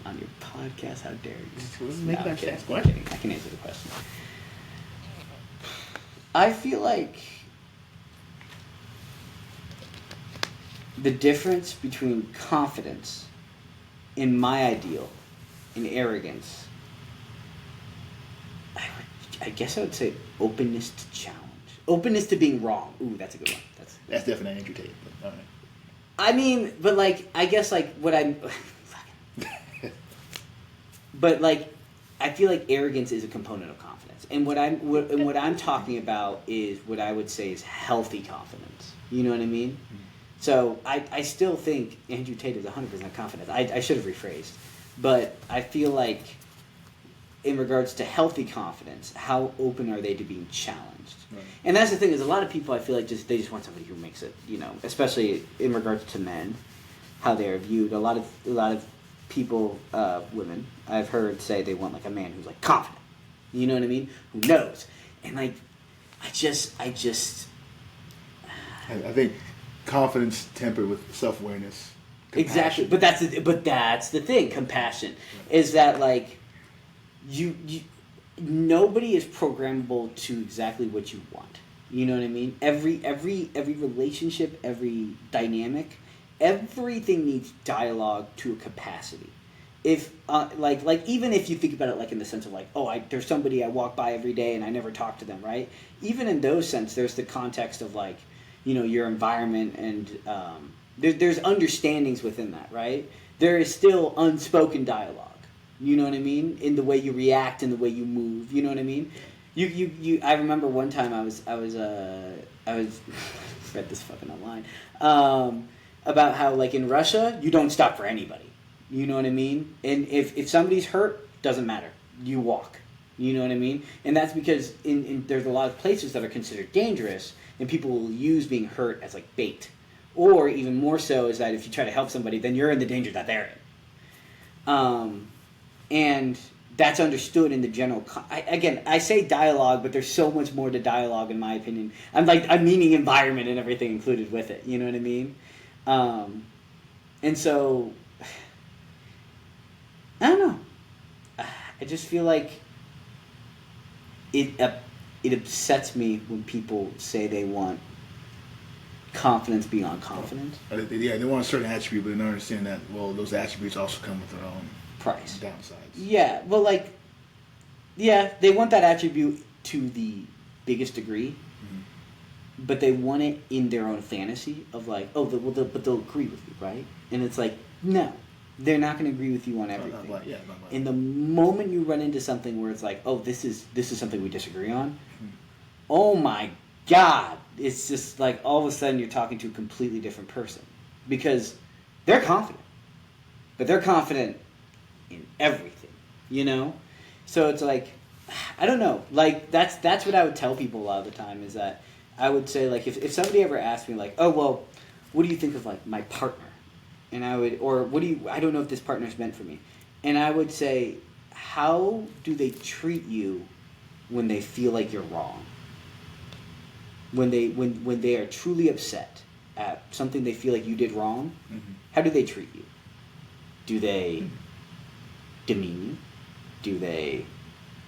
on your podcast. How dare you? Make that kidding. what? I'm kidding. I can answer the question. I feel like the difference between confidence in my ideal and arrogance, I guess I would say openness to challenge. Openness to being wrong. Ooh, that's a good one. That's definitely Andrew Tate. But, all right. I mean, but like, I guess like what I'm... But like, I feel like arrogance is a component of confidence, and what I'm talking about is what I would say is healthy confidence. You know what I mean? Mm-hmm. So I still think Andrew Tate is 100% confident. I should have rephrased, but I feel like in regards to healthy confidence, how open are they to being challenged? Right. And that's the thing, is a lot of people I feel like they just want somebody who makes it. Especially in regards to men, how they are viewed. A lot of people, women, I've heard say they want like a man who's like confident, you know what I mean, who knows, and like, I think confidence tempered with self-awareness, compassion. Exactly, but that's the thing, compassion, right. Is that like, you nobody is programmable to exactly what you want, you know what I mean, every relationship, every dynamic, everything needs dialogue to a capacity. If like even if you think about it like in the sense of like, oh, there's somebody I walk by every day and I never talk to them, right? Even in those sense, there's the context of like, your environment, and there's understandings within that, right? There is still unspoken dialogue. You know what I mean? In the way you react, in the way you move. You know what I mean? You. I remember one time I was read this fucking online. About how, like, in Russia, you don't stop for anybody. You know what I mean? And if somebody's hurt, doesn't matter. You walk. You know what I mean? And that's because there's a lot of places that are considered dangerous, and people will use being hurt as, like, bait. Or even more so is that if you try to help somebody, then you're in the danger that they're in. And that's understood in the general... I say dialogue, but there's so much more to dialogue, in my opinion. I'm meaning environment and everything included with it. You know what I mean? And so, I don't know. I just feel like it upsets me when people say they want confidence beyond confidence. Yeah, they want a certain attribute, but they don't understand that, well, those attributes also come with their own price, downsides. Yeah, well, like, yeah, they want that attribute to the biggest degree. But they want it in their own fantasy of like, oh, but they'll agree with you, right? And it's like, no, they're not going to agree with you on everything. And the moment you run into something where it's like, oh, this is something we disagree on, oh my God, it's just like all of a sudden you're talking to a completely different person, because they're confident, but they're confident in everything, So it's like, I don't know, like that's what I would tell people a lot of the time, is that I would say, like, if somebody ever asked me, like, oh, well, what do you think of, like, my partner? And I would, or I don't know if this partner's meant for me. And I would say, how do they treat you when they feel like you're wrong? when they are truly upset at something they feel like you did wrong, how do they treat you? Do they demean you? Do they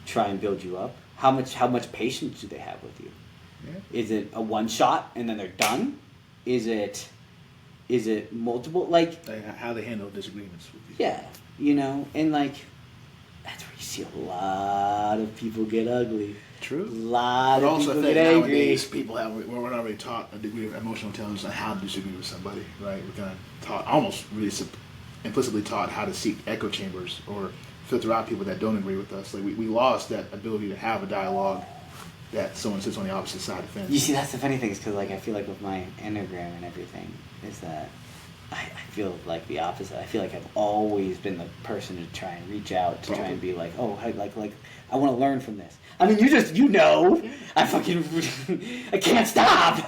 try and build you up? How much patience do they have with you? Yeah. Is it a one shot and then they're done? Is it multiple, like how they handle disagreements with you? Yeah, you know, and like that's where you see a lot of people get ugly. True. A lot but of also people I think get angry. Nowadays, we're not really taught a degree of emotional intelligence on how to disagree with somebody, right? We're kind of taught, almost really implicitly taught how to seek echo chambers or filter out people that don't agree with us. Like we lost that ability to have a dialogue that someone sits on the opposite side of the fence. You see, that's the funny thing is because like I feel like with my Enneagram and everything is that I feel like the opposite. I feel like I've always been the person to try and reach out to try and be like, oh, like I want to learn from this. I mean, you know, I can't stop.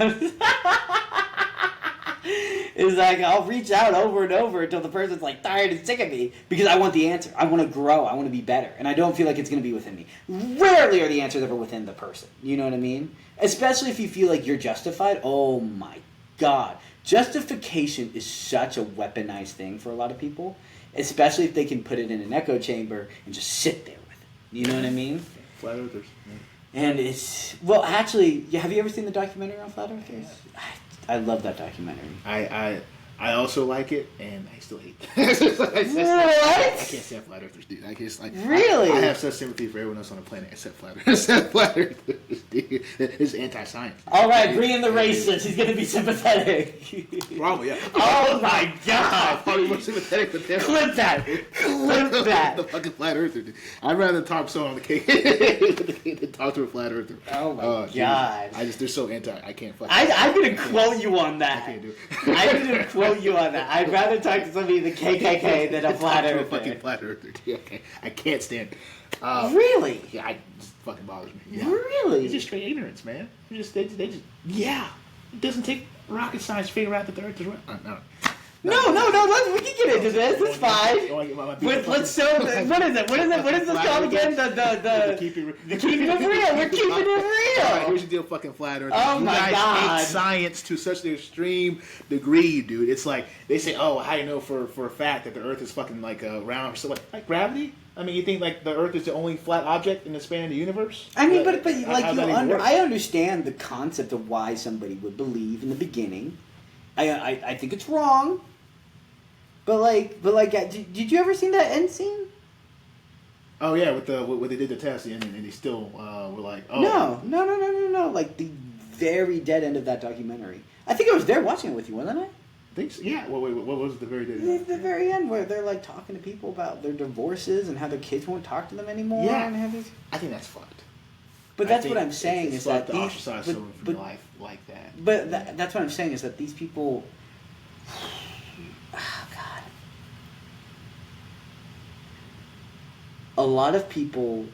It's like I'll reach out over and over until the person's like tired and sick of me because I want the answer. I want to grow. I want to be better. And I don't feel like it's going to be within me. Rarely are the answers ever within the person. You know what I mean? Especially if you feel like you're justified. Oh my God. Justification is such a weaponized thing for a lot of people. Especially if they can put it in an echo chamber and just sit there with it. You know what I mean? Flat earthers. Yeah. And it's... Well, actually, have you ever seen the documentary on flat earthers? I love that documentary. I also like it, and I still hate it. What? I can't stand flat earthers, dude. Really? I have such sympathy for everyone else on the planet except flat earthers. Dude. It's anti-science. All right, bring in the racist. He's gonna be sympathetic. Probably, yeah. Oh my God! I'm probably more sympathetic than them. Clip that. Clip that. The fucking flat earther, dude. I'd rather talk to someone on the cake than talk to a flat earther. Oh my God! They're so anti. I can't fucking. I'm gonna quote you on that. I can't do it. I'm gonna quote you on that. I'd rather talk to somebody in the KKK than a flat earther. Fucking flat earther. Yeah, okay. I can't stand it. Really? Yeah, it just fucking bothers me. Yeah. Really? It's just straight ignorance, man. They just yeah. It doesn't take rocket science to figure out that the Earth is round. No. We can get into this. It's fine. Let's show. What is it? What is this called again? The keeping it real. We're keeping it real. All right, here's the deal, fucking flat Earth. Oh my God! You God! guys hate science to such an extreme degree, dude. It's like they say, "Oh, how do you know for a fact that the Earth is fucking like round?" So like gravity. I mean, you think like the Earth is the only flat object in the span of the universe? I mean, but like I understand the concept of why somebody would believe in the beginning. I think it's wrong. But like, did you ever see that end scene? Oh yeah, with what they did the test and they still were like, oh no, like the very dead end of that documentary. I think I was there watching it with you, wasn't I? I think so. Yeah. What was the very dead end? The very end where they're like talking to people about their divorces and how their kids won't talk to them anymore. Yeah, and have these... I think that's fucked. But that's what I'm saying is that to ostracize someone from life like that. But that's what I'm saying is that these people. Oh God. A lot of people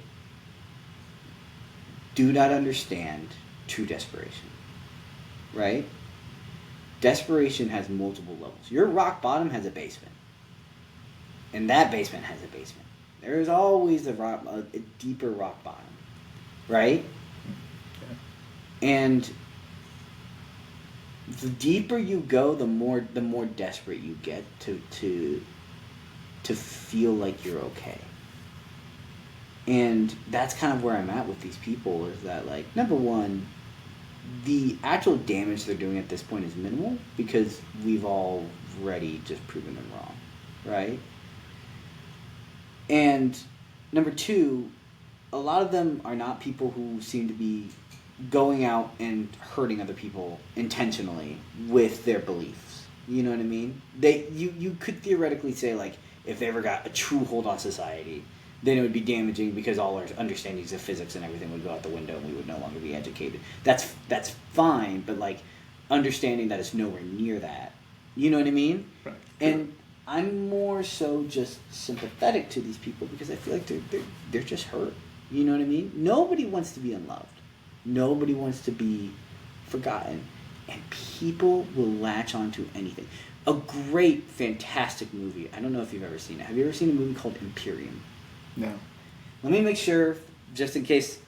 do not understand true desperation, right? Desperation has multiple levels. Your rock bottom has a basement, and that basement has a basement. There is always a deeper rock bottom, right? Okay. And the deeper you go, the more desperate you get to feel like you're okay. And that's kind of where I'm at with these people is that, like, number one, the actual damage they're doing at this point is minimal because we've already just proven them wrong, right? And number two, a lot of them are not people who seem to be going out and hurting other people intentionally with their beliefs. You know what I mean? You could theoretically say, like, if they ever got a true hold on society, then it would be damaging because all our understandings of physics and everything would go out the window and we would no longer be educated. That's fine, but like understanding that it's nowhere near that. You know what I mean? Right. And I'm more so just sympathetic to these people because I feel like they're just hurt. You know what I mean? Nobody wants to be unloved. Nobody wants to be forgotten. And people will latch onto anything. A great, fantastic movie. I don't know if you've ever seen it. Have you ever seen a movie called Imperium? No. Let me make sure, just in case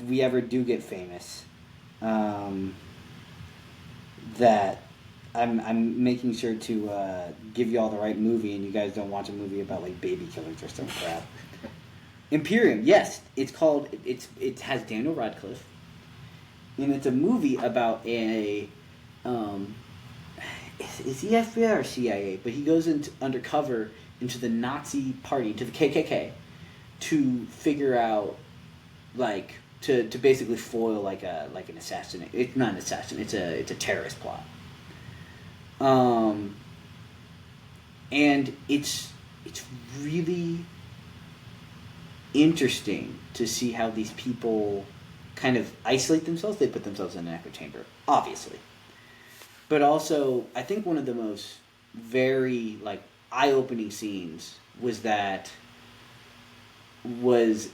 we ever do get famous. that I'm making sure to give you all the right movie, and you guys don't watch a movie about like baby killers or some crap. Imperium, yes, it has Daniel Radcliffe, and it's a movie about a is he FBI or CIA? But he goes undercover into the Nazi party, to the KKK, to figure out like to basically foil like an assassin. It's not an assassin. It's a terrorist plot. And it's really interesting to see how these people kind of isolate themselves. They put themselves in an echo chamber, obviously. But also, I think one of the most very like eye-opening scenes was that it was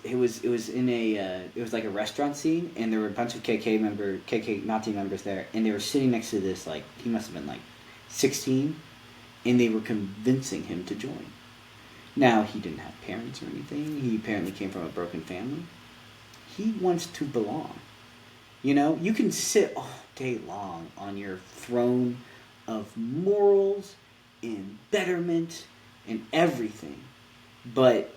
like a restaurant scene, and there were a bunch of KK Nazi members there, and they were sitting next to this, like, he must have been like 16, and they were convincing him to join. Now, he didn't have parents or anything. He apparently came from a broken family. He wants to belong. You know, you can sit all day long on your throne of morals and betterment and everything, but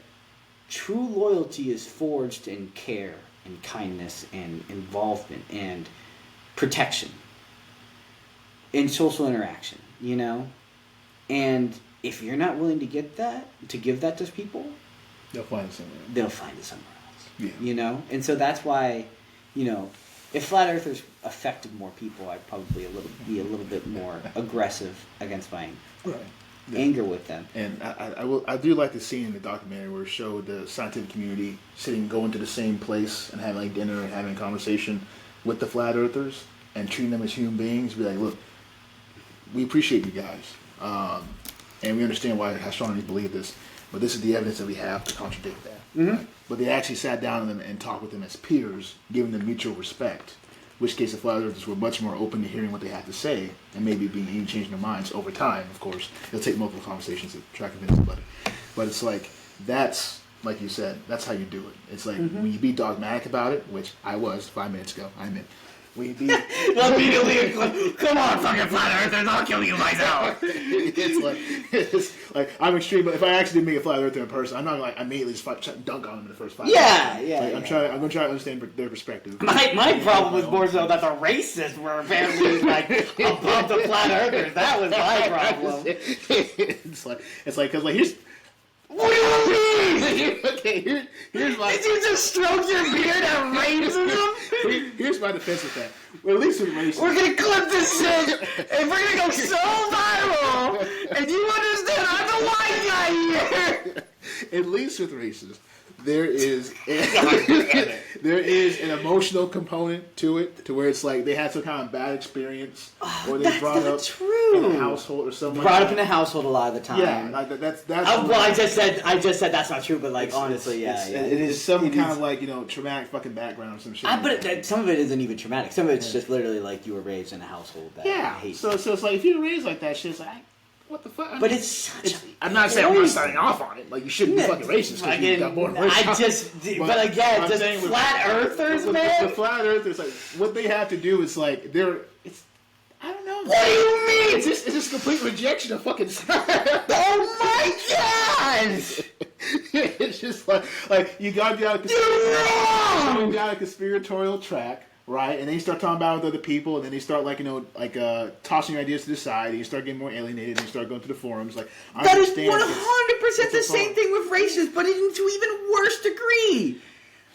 true loyalty is forged in care and kindness and involvement and protection and social interaction, you know? And if you're not willing to give that to people, they'll find it somewhere. They'll find it somewhere else. Yeah. You know? And so that's why, you know, if flat earthers affected more people, I'd probably be a little bit more aggressive against my anger with them. And I do like the scene in the documentary where it showed the scientific community going to the same place and having like dinner and having a conversation with the flat earthers and treating them as human beings. Be like, look, we appreciate you guys, and we understand how strongly you believe this, but this is the evidence that we have to contradict that. Mm-hmm. Right? But they actually sat down with them and talked with them as peers, giving them mutual respect. In which case the flat earthers were much more open to hearing what they had to say and maybe even changing their minds over time. Of course, it'll take multiple conversations to try to convince somebody. But it's like, that's, like you said, that's how you do it. It's like, when you be dogmatic about it, which I was 5 minutes ago, I admit. When you be... Come on, fucking flat earthers, I'll kill you myself. it's like, I'm extreme, but if I actually did meet a flat earther in person, I'm not like immediately just dunk on them in the first 5 minutes. I'm going to try to understand their perspective. My problem was more so that the racists were apparently like above the flat earthers. That was my problem. It's like, because like, here's... What do you mean? Okay, here's my... Did you just stroke your beard at racism? Here's my defense with that. Well, at least with racism. We're going to clip this shit, and we're going to go so viral, and you understand I'm the white guy here. At least with racism, there is an emotional component to it, to where it's like they had some kind of bad experience, or they brought up in a household or something. Brought up in a household a lot of the time. Yeah, like that's. Well, I just said that's not true, but like honestly, it is some kind of like traumatic fucking background or some shit. But some of it isn't even traumatic. Some of it's just literally like you were raised in a household that hates. So it's like if you're raised like that, shit, it's like. What the fuck? But it's such I'm not saying I'm not signing off on it. Like, you shouldn't be fucking racist because you got born racist. But again, just flat earthers, man. The flat earthers, like, what they have to do is, like, I don't know. What do you mean? It's just complete rejection of fucking science. Oh my god! It's just like you gotta be on a conspiratorial track. Right, and then you start talking about it with other people, and then you start tossing your ideas to the side, and you start getting more alienated, and you start going to the forums. Like, that is 100% the same thing with racists, but to even worse degree.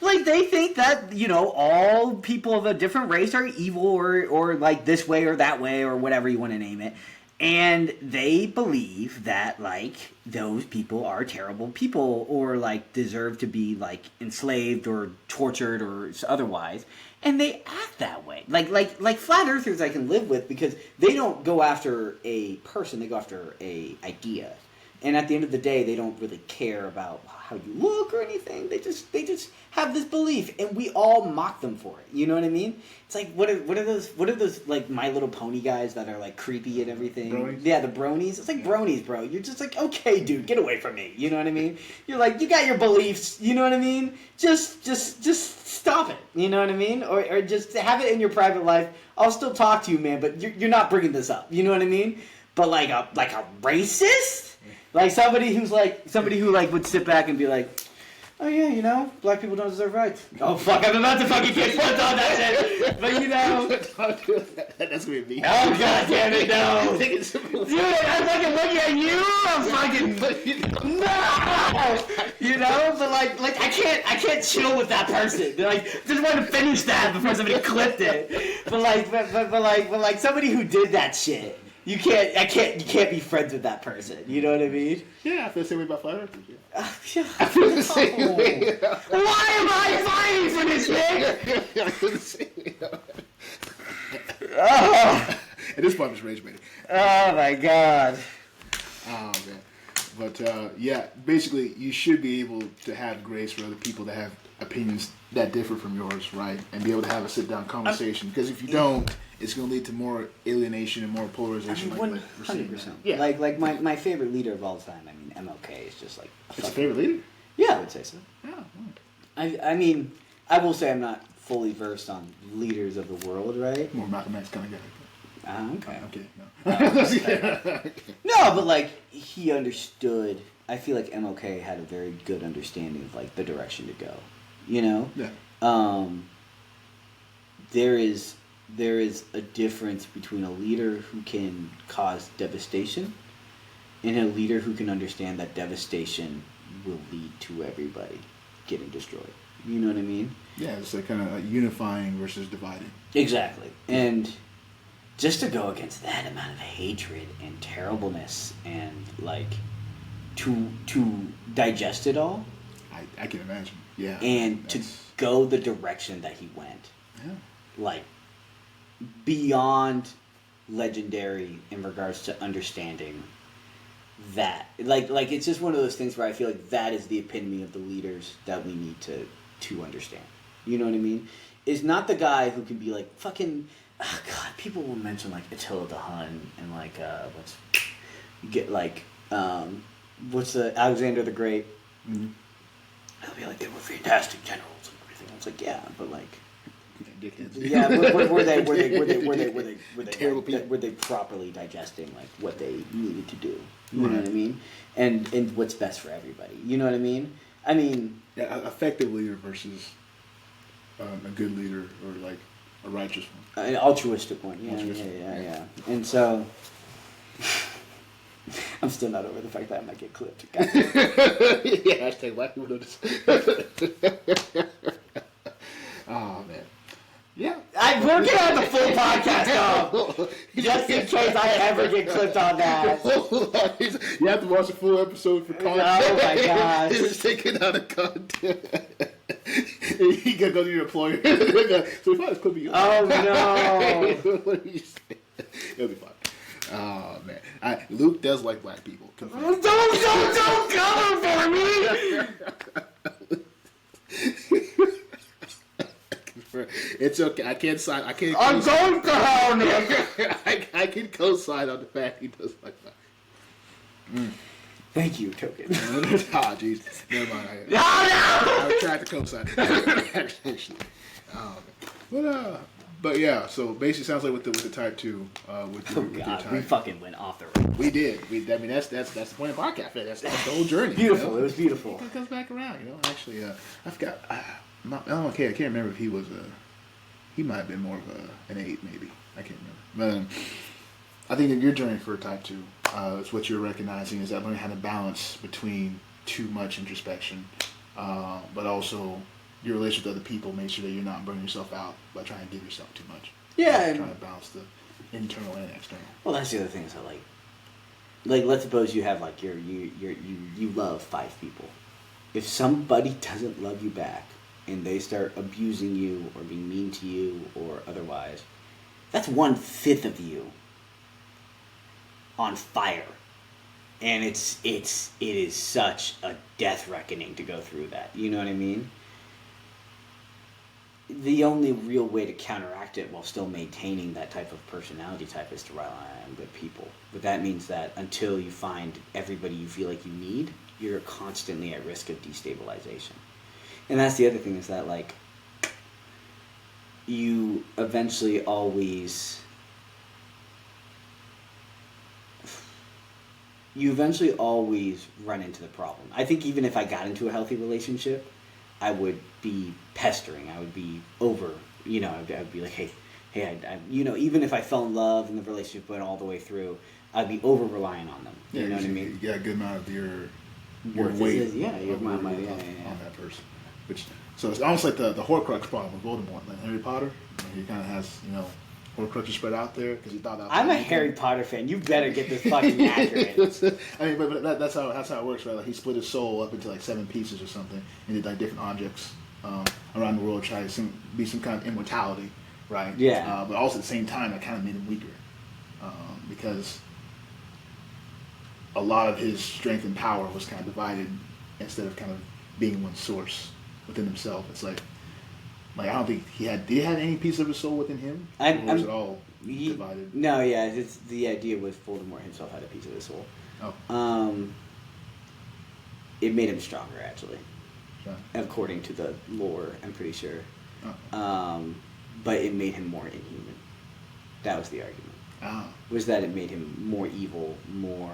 Like, they think that all people of a different race are evil, or like this way or that way, or whatever you want to name it, and they believe that like those people are terrible people, or like deserve to be like enslaved or tortured or otherwise. And they act that way. Like flat earthers I can live with because they don't go after a person, they go after a idea. And at the end of the day, they don't really care about how you look or anything. They just have this belief, and we all mock them for it. You know what I mean? It's like what are those like My Little Pony guys that are like creepy and everything? Bronies? Yeah, the bronies. It's like bronies, bro. You're just like, okay, dude, get away from me. You know what I mean? You're like, you got your beliefs. You know what I mean? Just stop it. You know what I mean? Or just have it in your private life. I'll still talk to you, man, but you're not bringing this up. You know what I mean? But like a racist, like somebody who like would sit back and be like, oh yeah, you know, black people don't deserve rights. Oh fuck, I'm about to fucking get flipped on that shit. But you know, That's gonna be me. oh god damn it, no, dude, I'm fucking looking at you. I'm fucking no, you know. But like I can't chill with that person. Like just want to finish that before somebody clipped it. But like somebody who did that shit. You can't be friends with that person. You know what I mean? Yeah, I feel the same way about flat earthers. Yeah. I feel the same way. Why am I fighting for this shit? I feel the same way. Oh. At this point, I'm just rage baiting. Oh my god. Oh man. But yeah, basically, you should be able to have grace for other people that have opinions that differ from yours, right? And be able to have a sit-down conversation. Because if you don't, it's going to lead to more alienation and more polarization. I mean, 100%. Yeah. Like my favorite leader of all time. I mean, MLK is just like. It's a favorite leader? Yeah, I would say so. Yeah. I mean, I will say I'm not fully versed on leaders of the world, right? More Malcolm X kind of guy. Okay. Okay. No. No, but like he understood. I feel like MLK had a very good understanding of like the direction to go. You know. Yeah. There is a difference between a leader who can cause devastation and a leader who can understand that devastation will lead to everybody getting destroyed. You know what I mean? Yeah, it's like kind of unifying versus dividing. Exactly. And just to go against that amount of hatred and terribleness and like to digest it all I can imagine. Yeah. and to go the direction that he went. Yeah. Like beyond legendary in regards to understanding that like it's just one of those things where I feel like that is the epitome of the leaders that we need to understand. You know what I mean? Is not the guy who can be like fucking God, people will mention like Attila the Hun and like what's the Alexander the Great. Mm-hmm. They'll be like, they were fantastic generals and everything. I was like, yeah, but like Dickheads. yeah, were they Terrible like, people. were they properly digesting like what they needed to do? You know what I mean? And what's best for everybody. You know what I mean? I mean, Yeah, effective leader versus a good leader or like a righteous one. an altruistic one. Yeah, Altruistic, yeah. And so I'm still not over the fact that I might get clipped. Yeah, hashtag black people notice. Oh man. Yeah. I'm working on the full podcast, though. Just in case I ever get clipped on that. You have to watch the full episode for content. Oh my gosh. It's taken out of content. You gotta go to your employer. So if I just put me on. Oh no. What do you say? It'll be fine. Oh man. Luke does like black people. Confirmed. Don't cover for me. It's okay. I can't sign. I can't. I'm going to hell, Nick. I can co-sign on the fact he does like that. Thank you, Token. Ah, jeez. Never mind. No! I tried to co-sign. Actually. But yeah. So basically, sounds like with the type 2. With your God, type. we fucking went off the road. We did. I mean, that's the point of podcast. That's the whole journey. Beautiful. You know? It was beautiful. It comes back around. You know. Actually, I forgot. Okay, I can't remember if he was he might have been more of an 8, maybe. I can't remember. But I think that your journey for type 2 is what you're recognizing is that learning how to balance between too much introspection, but also your relationship with other people. Make sure that you're not burning yourself out by trying to give yourself too much. Yeah. Trying to balance the internal and external. Well, that's the other thing is that like let's suppose you have like you love 5 people. If somebody doesn't love you back and they start abusing you or being mean to you or otherwise, that's 1/5 of you on fire. And it is such a death reckoning to go through that. You know what I mean? The only real way to counteract it while still maintaining that type of personality type is to rely on good people. But that means that until you find everybody you feel like you need, you're constantly at risk of destabilization. And that's the other thing, is that, like, you eventually always run into the problem. I think even if I got into a healthy relationship, I would be pestering. I would be over, I'd be like, hey, I even if I fell in love and the relationship went all the way through, I'd be over relying on them. You know what I mean? You got a good amount of your Worth weight. Your amount of on that person. So it's almost like the Horcrux problem with Voldemort, like Harry Potter. He kind of has, Horcruxes spread out there because he thought that. I'm a Harry Potter fan. You better get this fucking accurate. I mean, but that's how it works, right? Like, he split his soul up into like 7 pieces or something, and did like different objects around the world, try to be some kind of immortality, right? Yeah. But also at the same time, that kind of made him weaker because a lot of his strength and power was kind of divided instead of kind of being one source within himself. It's like I don't think did he have any piece of his soul within him? Or was it all divided? No, yeah, the idea was Voldemort himself had a piece of his soul. Oh. It made him stronger, actually. Sure. According to the lore, I'm pretty sure. Oh. But it made him more inhuman. That was the argument. Oh. Was that it made him more evil, more...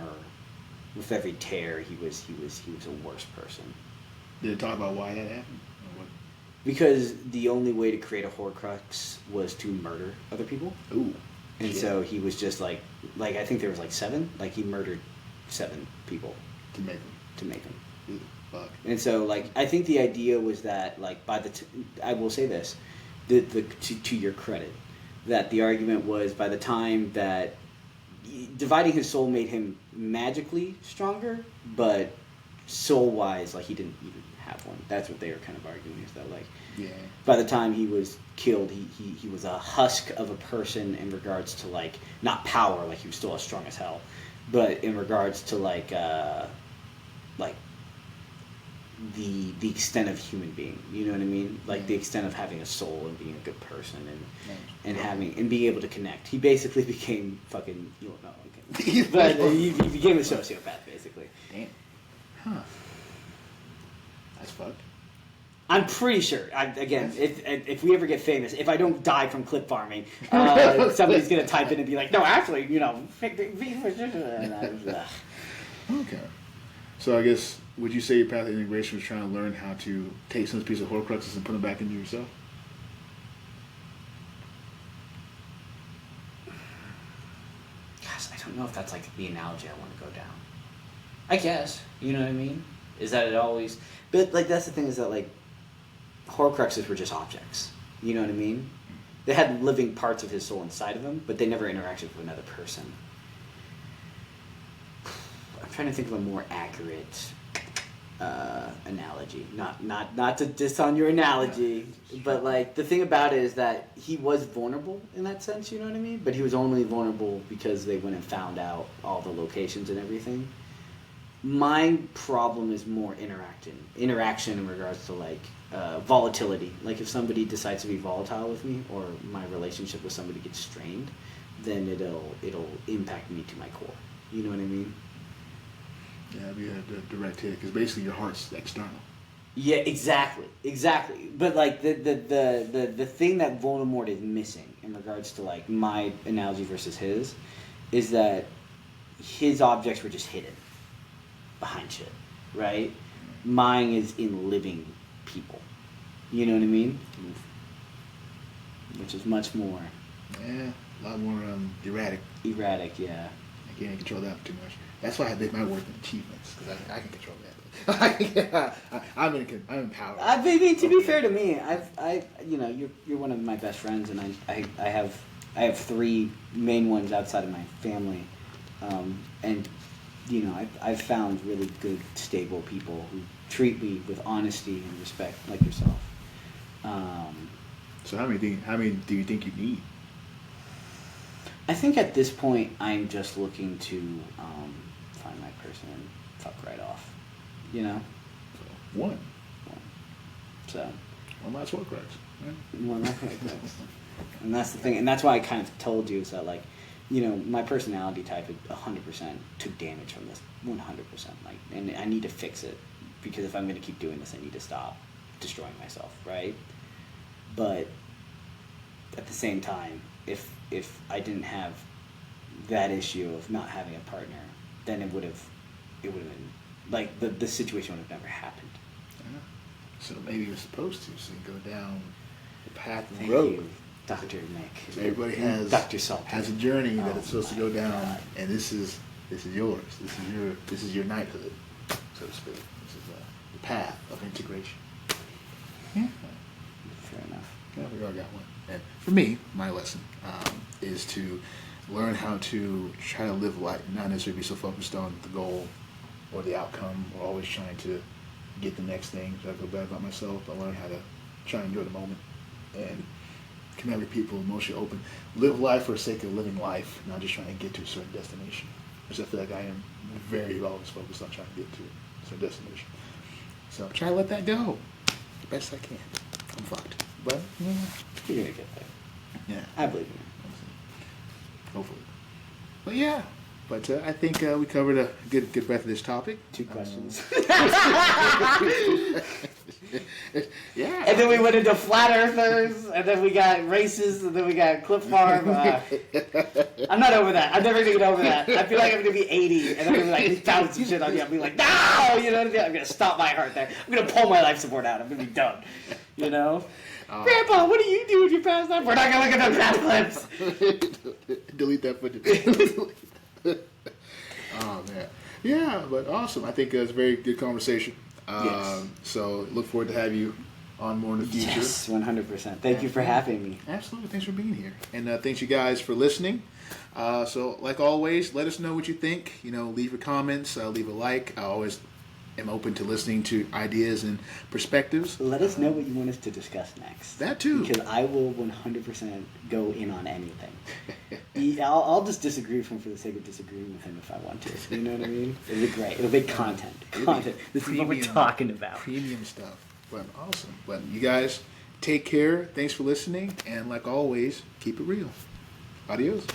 With every tear, he was a worse person. Did it talk about why that happened? Or what? Because the only way to create a Horcrux was to murder other people. Ooh. And so he was just like I think there was like 7. Like, he murdered 7 people To make them. Ooh, fuck. And so, like, I think the idea was that, like, I will say this, to your credit, that the argument was by the time that dividing his soul made him magically stronger, but soul-wise, like, he didn't even have one. That's what they were kind of arguing, is that, like, Yeah. by the time he was killed, he was a husk of a person in regards to, like, not power, like, he was still as strong as hell, but in regards to, like the extent of human being, you know what I mean? Like, the extent of having a soul and being a good person and being able to connect. He basically became fucking, you don't know, okay. But he became a sociopath, basically. Damn. Huh. That's fucked. I'm pretty sure. Again, if we ever get famous, if I don't die from clip farming, somebody's gonna type in and be like, "No, actually, Okay. So I guess, would you say your path of integration was trying to learn how to take some piece of Horcruxes and put them back into yourself? Gosh, I don't know if that's like the analogy I want to go down. I guess, you know what I mean? Is that it always? But like, that's the thing, is that, like, Horcruxes were just objects. You know what I mean? They had living parts of his soul inside of them, but they never interacted with another person. I'm trying to think of a more accurate analogy. Not to diss on your analogy, but, like, the thing about it is that he was vulnerable in that sense. You know what I mean? But he was only vulnerable because they went and found out all the locations and everything. My problem is more interaction in regards to, like, volatility. Like, if somebody decides to be volatile with me, or my relationship with somebody gets strained, then it'll impact me to my core. You know what I mean? Yeah, it'd be a direct hit, because basically your heart's external. Yeah, exactly. But, like, the thing that Voldemort is missing in regards to, like, my analogy versus his, is that his objects were just hidden behind shit, right? Mine is in living people. You know what I mean? Which is much more... Yeah, a lot more erratic. Erratic, yeah. I can't control that too much. That's why I did my work in achievements, because I can control that. I'm in power. I mean, to be fair to me, you're one of my best friends, and I have 3 main ones outside of my family, and I've found really good, stable people who treat me with honesty and respect, like yourself. So how many do you think you need? I think at this point I'm just looking to find my person and fuck right off. You know? So, one. So. One last Horcrux. Right? One last Horcrux. And that's the thing. And that's why I kind of told you is that, like, you know, my personality type 100% took damage from this. 100%. Like, and I need to fix it. Because if I'm going to keep doing this, I need to stop destroying myself, right? But at the same time, if I didn't have that issue of not having a partner, then it would have been like the situation would have never happened. Yeah. So maybe you're supposed to, so you go down the path of Thank road. you, Dr. Nick. So everybody has Dr. Salter. has a journey that it's supposed to go down, God. and this is yours. This is your knighthood, so to speak. This is the path of integration. Yeah. Fair enough. Yeah, we all got one. And for me, my lesson is to learn how to try to live life, not necessarily be so focused on the goal or the outcome, or always trying to get the next thing. So I feel bad about myself, but learn how to try and enjoy the moment and connect with people, emotionally open. Live life for the sake of living life, not just trying to get to a certain destination. Because I feel like I am very always focused on trying to get to a certain destination. So try to let that go the best I can. I'm fucked. But, yeah. You're gonna get there. Yeah. I believe in you. Hopefully. But yeah. But I think we covered a good breadth of this topic. 2 questions. Yeah. And then we went into flat earthers, and then we got races, and then we got Cliff Farm. I'm not over that. I'm never gonna get over that. I feel like I'm gonna be 80, and I'm gonna be like pound some shit on you. I'll be like, no, you know what I mean? I'm gonna stop my heart there. I'm gonna pull my life support out. I'm gonna be done. You know? Grandpa, what do you do with your past life? We're not gonna look at those past clips. Delete that footage. Oh man. Yeah, but awesome. I think it was a very good conversation. Yes. So look forward to have you on more in the future. Yes, 100%. Thank you for having me. Absolutely. Thanks for being here. And thanks you guys for listening. So like always, let us know what you think. You know, leave your comments, leave a like. I always am open to listening to ideas and perspectives. Let us know what you want us to discuss next. That too. Because I will 100% go in on anything. I'll just disagree with him for the sake of disagreeing with him if I want to. You know what I mean? It'll be great. It'll be content. Content. This is what we're talking about. Premium stuff. But awesome. But you guys, take care. Thanks for listening. And like always, keep it real. Adios.